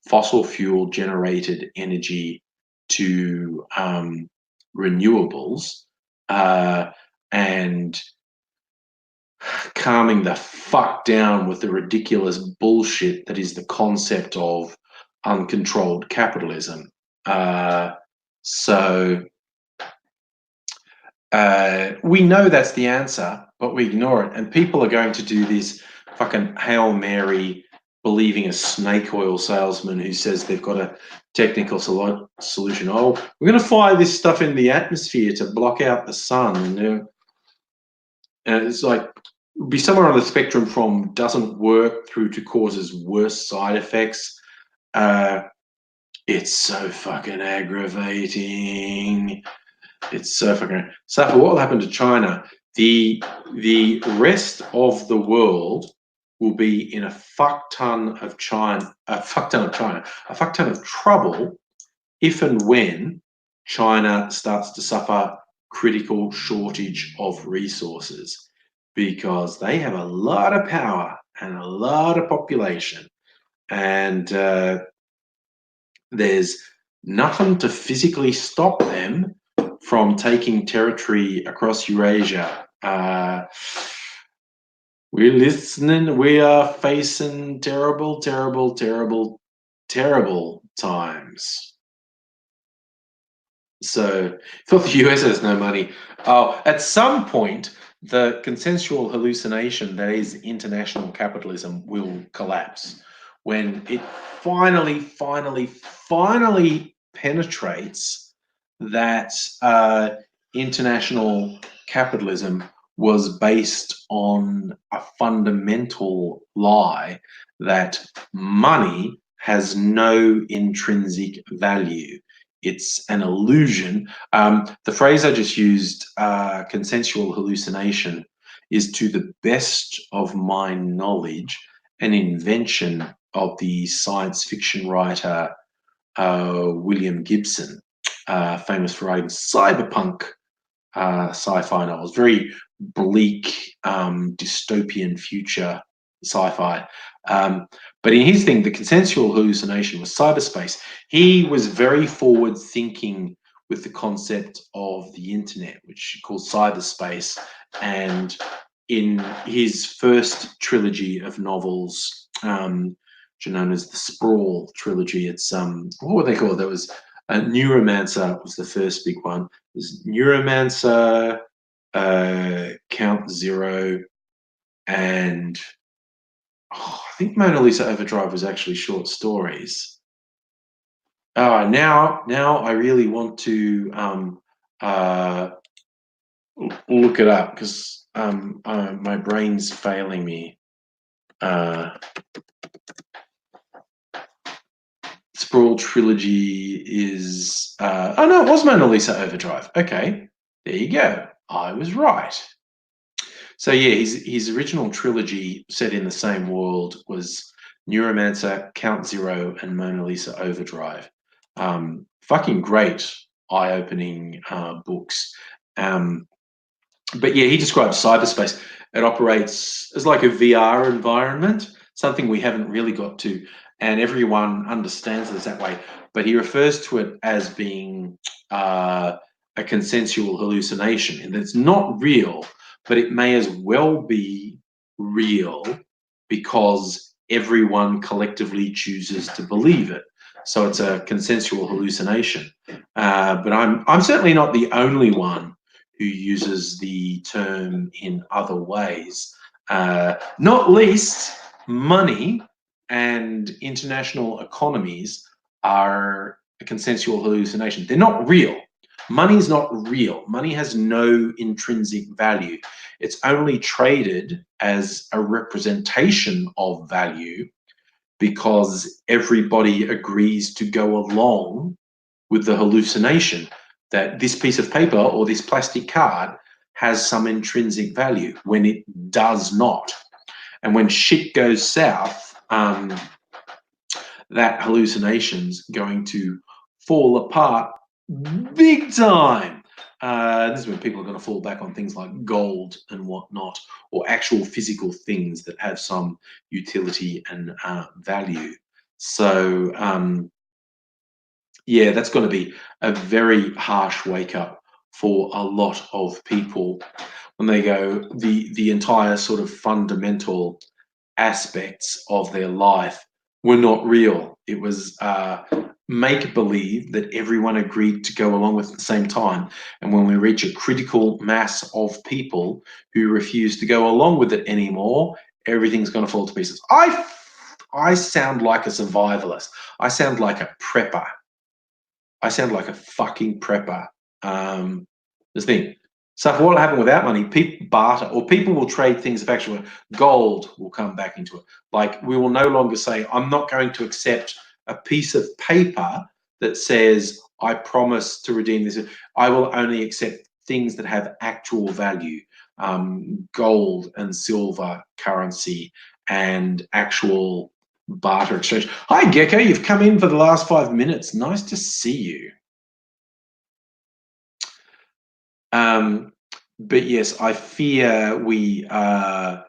fossil fuel generated energy to renewables, and calming the fuck down with the ridiculous bullshit that is the concept of uncontrolled capitalism. So we know that's the answer, but we ignore it. And people are going to do this fucking Hail Mary, believing a snake oil salesman who says they've got a technical solution. Oh, we're going to fire this stuff in the atmosphere to block out the sun. And it's like, be somewhere on the spectrum from doesn't work through to causes worse side effects. It's so fucking aggravating. It's so fucking. So what will happen to China? The rest of the world will be in a fuck ton of trouble if and when China starts to suffer critical shortage of resources, because they have a lot of power and a lot of population, and there's nothing to physically stop them from taking territory across Eurasia. We're listening. We are facing terrible, terrible, terrible, terrible times. So, thought the US has no money. Oh, at some point, the consensual hallucination that is international capitalism will collapse when it finally penetrates that international capitalism was based on a fundamental lie that money has no intrinsic value. It's an illusion. The phrase I just used, consensual hallucination, is, to the best of my knowledge, an invention of the science fiction writer William Gibson, famous for writing cyberpunk sci-fi novels, very bleak dystopian future sci-fi. But in his thing, the consensual hallucination was cyberspace. He was very forward thinking with the concept of the internet, which he called cyberspace. And in his first trilogy of novels, known as the Sprawl trilogy, it's what were they called? There was Neuromancer was the first big one. There's Neuromancer, Count Zero, and I think Mona Lisa Overdrive was actually short stories. Now I really want to look it up, because my brain's failing me. Sprawl trilogy is oh no, it was Mona Lisa Overdrive. Okay, there you go. I was right. So yeah, his original trilogy set in the same world was Neuromancer, Count Zero, and Mona Lisa Overdrive. Fucking great, eye-opening books. But yeah, he describes cyberspace. It operates as like a VR environment, something we haven't really got to, and everyone understands it that way. But he refers to it as being a consensual hallucination, and it's not real, but it may as well be real because everyone collectively chooses to believe it. So it's a consensual hallucination. But I'm certainly not the only one who uses the term in other ways, not least money and international economies are a consensual hallucination. They're not real. Money is not real. Money has no intrinsic value. It's only traded as a representation of value because everybody agrees to go along with the hallucination that this piece of paper or this plastic card has some intrinsic value when it does not. And when shit goes south, that hallucination's going to fall apart big time. This is when people are going to fall back on things like gold and whatnot, or actual physical things that have some utility and value. So, yeah, that's going to be a very harsh wake up for a lot of people when they go, the entire sort of fundamental aspects of their life were not real. It was make believe that everyone agreed to go along with at the same time. And when we reach a critical mass of people who refuse to go along with it anymore, everything's going to fall to pieces. I sound like a survivalist. I sound like a prepper. I sound like a fucking prepper. This thing. So what will happen without money? People barter, or people will trade things of actual gold will come back into it. Like we will no longer say, I'm not going to accept a piece of paper that says I promise to redeem this. I will only accept things that have actual value, gold and silver currency and actual barter exchange. Hi, Gecko. You've come in for the last 5 minutes. Nice to see you. But yes, I fear we are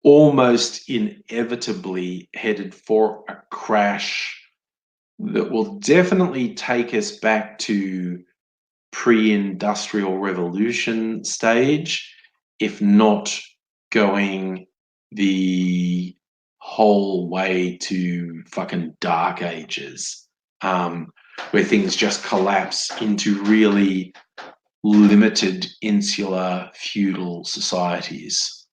almost inevitably headed for a crash that will definitely take us back to pre-industrial revolution stage, if not going the whole way to fucking dark ages, where things just collapse into really limited insular feudal societies.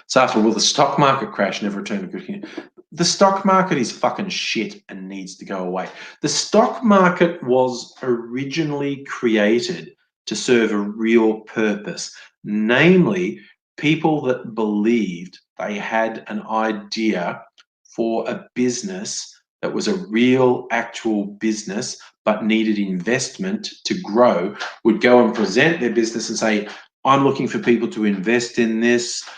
So after, will the stock market crash, never return to good condition? The stock market is fucking shit and needs to go away. The stock market was originally created to serve a real purpose, namely people that believed they had an idea for a business that was a real actual business but needed investment to grow would go and present their business and say, I'm looking for people to invest in this.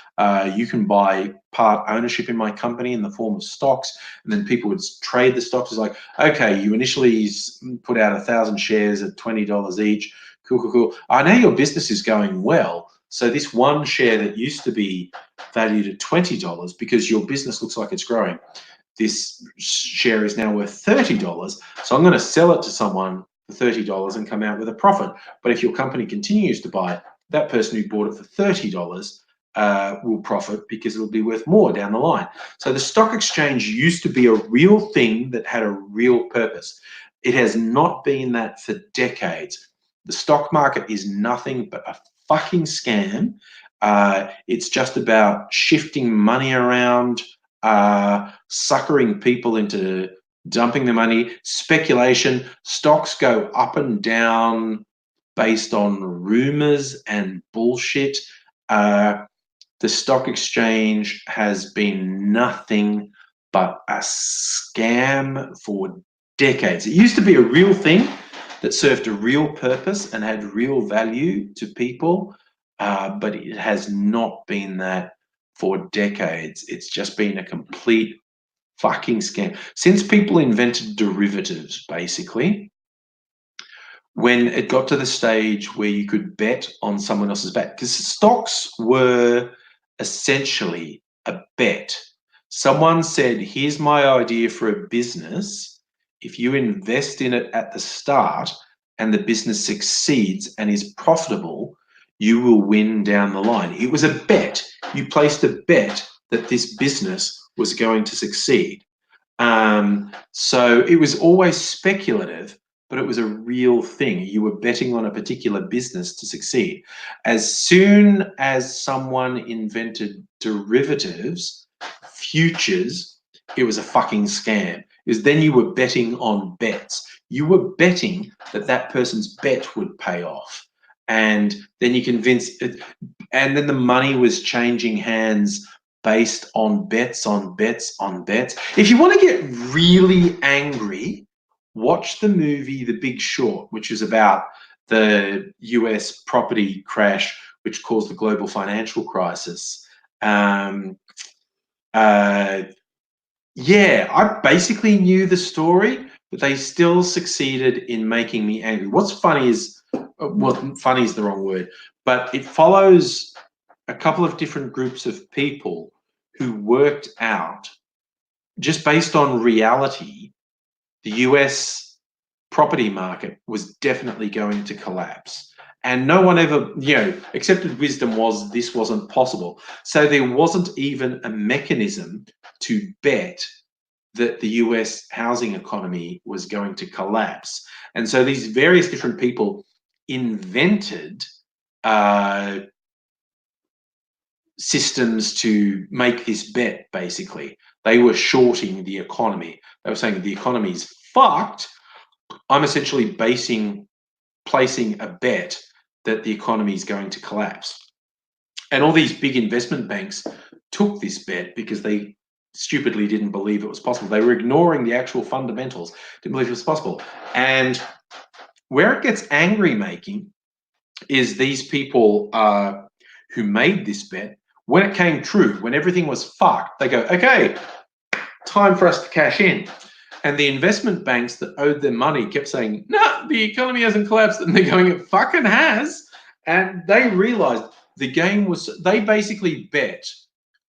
You can buy part ownership in my company in the form of stocks. And then people would trade the stocks. It's like, okay, you initially put out 1,000 shares at $20 each. Cool. I know your business is going well. So this one share that used to be valued at $20 because your business looks like it's growing, this share is now worth $30. So I'm going to sell it to someone for $30 and come out with a profit. But if your company continues to buy, that person who bought it for $30 will profit because it'll be worth more down the line. So the stock exchange used to be a real thing that had a real purpose. It has not been that for decades. The stock market is nothing but a fucking scam. It's just about shifting money around, suckering people into dumping the money, speculation. Stocks go up and down based on rumors and bullshit. The stock exchange has been nothing but a scam for decades. It used to be a real thing that served a real purpose and had real value to people, but it has not been that for decades. It's just been a complete fucking scam. Since people invented derivatives, basically, when it got to the stage where you could bet on someone else's bet, because stocks were essentially a bet. Someone said, here's my idea for a business. If you invest in it at the start and the business succeeds and is profitable, you will win down the line. It was a bet. You placed a bet that this business was going to succeed. So it was always speculative, but it was a real thing. You were betting on a particular business to succeed. As soon as someone invented derivatives, futures, it was a fucking scam. Because then you were betting on bets. You were betting that that person's bet would pay off. And then you convinced it, and then the money was changing hands based on bets on bets on bets. If you want to get really angry, watch the movie The Big Short, which is about the US property crash, which caused the global financial crisis. Yeah, I basically knew the story, but they still succeeded in making me angry. What's funny is, well, funny is the wrong word, but it follows a couple of different groups of people who worked out, just based on reality, the US property market was definitely going to collapse. And no one ever, accepted wisdom was this wasn't possible. So there wasn't even a mechanism to bet that the US housing economy was going to collapse. And so these various different people invented systems to make this bet, basically. They were shorting the economy. They were saying the economy's fucked. I'm essentially placing a bet that the economy is going to collapse. And all these big investment banks took this bet because they stupidly didn't believe it was possible. They were ignoring the actual fundamentals, didn't believe it was possible. And where it gets angry making is these people who made this bet, when it came true, when everything was fucked, they go, okay, time for us to cash in. And the investment banks that owed them money kept saying, no, the economy hasn't collapsed. And they're going, it fucking has. And they realized the game was, they basically bet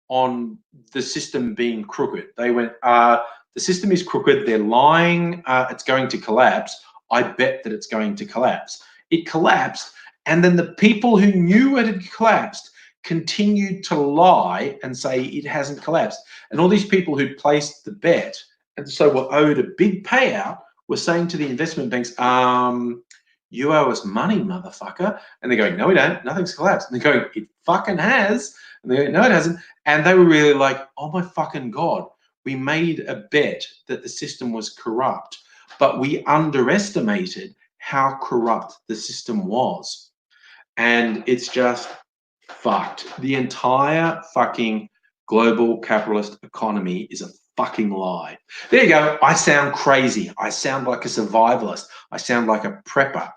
on the system being crooked. They went, the system is crooked. They're lying. It's going to collapse. I bet that it's going to collapse. It collapsed. And then the people who knew it had collapsed continued to lie and say it hasn't collapsed. And all these people who placed the bet and so were owed a big payout were saying to the investment banks, you owe us money, motherfucker. And they're going, no, we don't. Nothing's collapsed. And they're going, it fucking has. And they're going, no, it hasn't. And they were really like, oh my fucking God, we made a bet that the system was corrupt, but we underestimated how corrupt the system was. And it's just fucked. The entire fucking global capitalist economy is a fucking lie. There you go. I sound crazy. I sound like a survivalist. I sound like a prepper,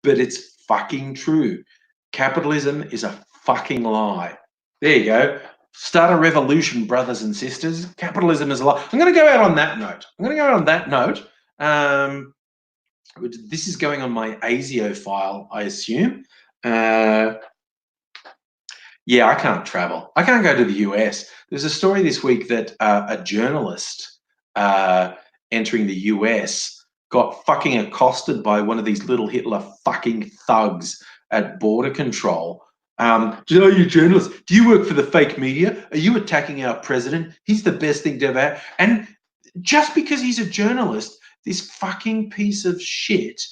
but it's fucking true. Capitalism is a fucking lie. There you go. Start a revolution, brothers and sisters. Capitalism is a lie. I'm going to go out on that note. This is going on my ASIO file, I assume. Yeah, I can't travel. I can't go to the US. There's a story this week that a journalist entering the US got fucking accosted by one of these little Hitler fucking thugs at border control. Do you know you're a journalist? Do you work for the fake media? Are you attacking our president? He's the best thing to ever have. And just because he's a journalist, this fucking piece of shit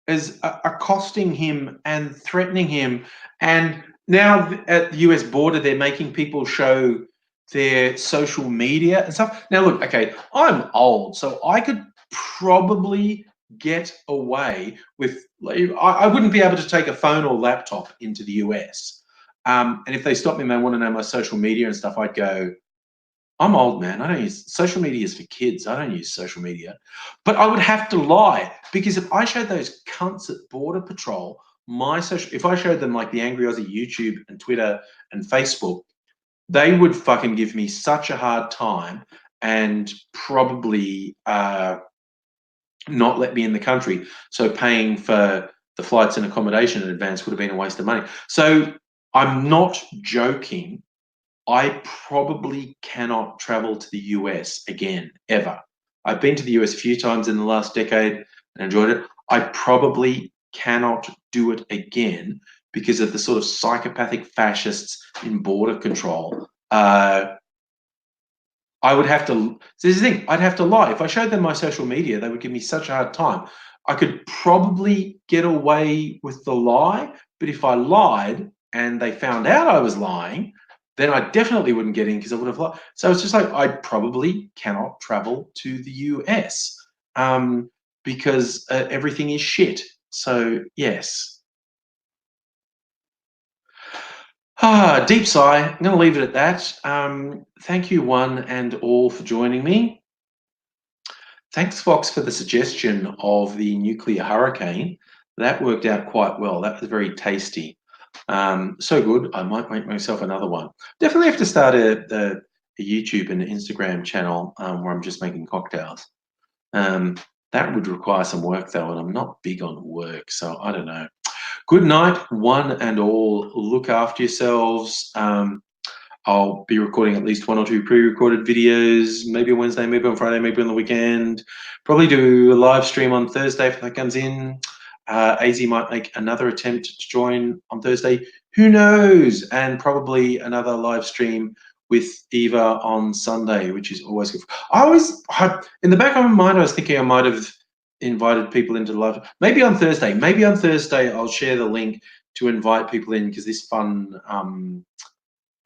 is accosting him and threatening him. And now at the US border, they're making people show their social media and stuff. Now, look, okay, I'm old, so I could probably get away with, I wouldn't be able to take a phone or laptop into the US. And if they stop me and they want to know my social media and stuff, I'd go, I'm old, man. I don't use social media is for kids. I don't use social media. But I would have to lie, because if I showed those cunts at Border Patrol my social, if I showed them like the Angry Aussie YouTube and Twitter and Facebook, they would fucking give me such a hard time and probably not let me in the country. So paying for the flights and accommodation in advance would have been a waste of money. So I'm not joking. I probably cannot travel to the US again, ever. I've been to the US a few times in the last decade and enjoyed it. I probably cannot do it again because of the sort of psychopathic fascists in border control. I would have to, this is the thing, I'd have to lie. If I showed them my social media, they would give me such a hard time. I could probably get away with the lie, but if I lied and they found out I was lying, then I definitely wouldn't get in because I would have lied. So it's just like, I probably cannot travel to the US because everything is shit. So yes. Deep sigh. I'm going to leave it at that. Thank you one and all for joining me. Thanks, Fox, for the suggestion of the nuclear hurricane. That worked out quite well. That was very tasty. So good, I might make myself another one. Definitely have to start a YouTube and Instagram channel where I'm just making cocktails. That would require some work, though, and I'm not big on work, so I don't know. Good night, one and all. Look after yourselves. I'll be recording at least 1 or 2 pre-recorded videos, maybe on Wednesday, maybe on Friday, maybe on the weekend. Probably do a live stream on Thursday if that comes in. AZ might make another attempt to join on Thursday. Who knows? And probably another live stream with Eva on Sunday, which is always good. In the back of my mind, I was thinking I might have invited people into the live. Maybe on Thursday. Maybe on Thursday I'll share the link to invite people in because this fun.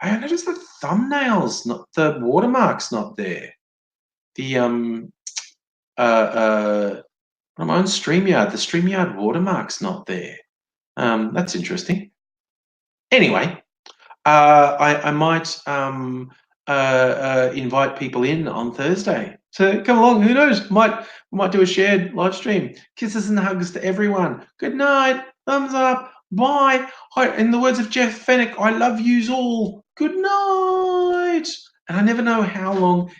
I noticed the thumbnails, not the watermarks, not there. The on my own StreamYard, the StreamYard watermark's not there. That's interesting. Anyway, I might invite people in on Thursday. So come along. Who knows? We might do a shared live stream. Kisses and hugs to everyone. Good night. Thumbs up. Bye. In the words of Jeff Fennick, I love yous all. Good night. And I never know how long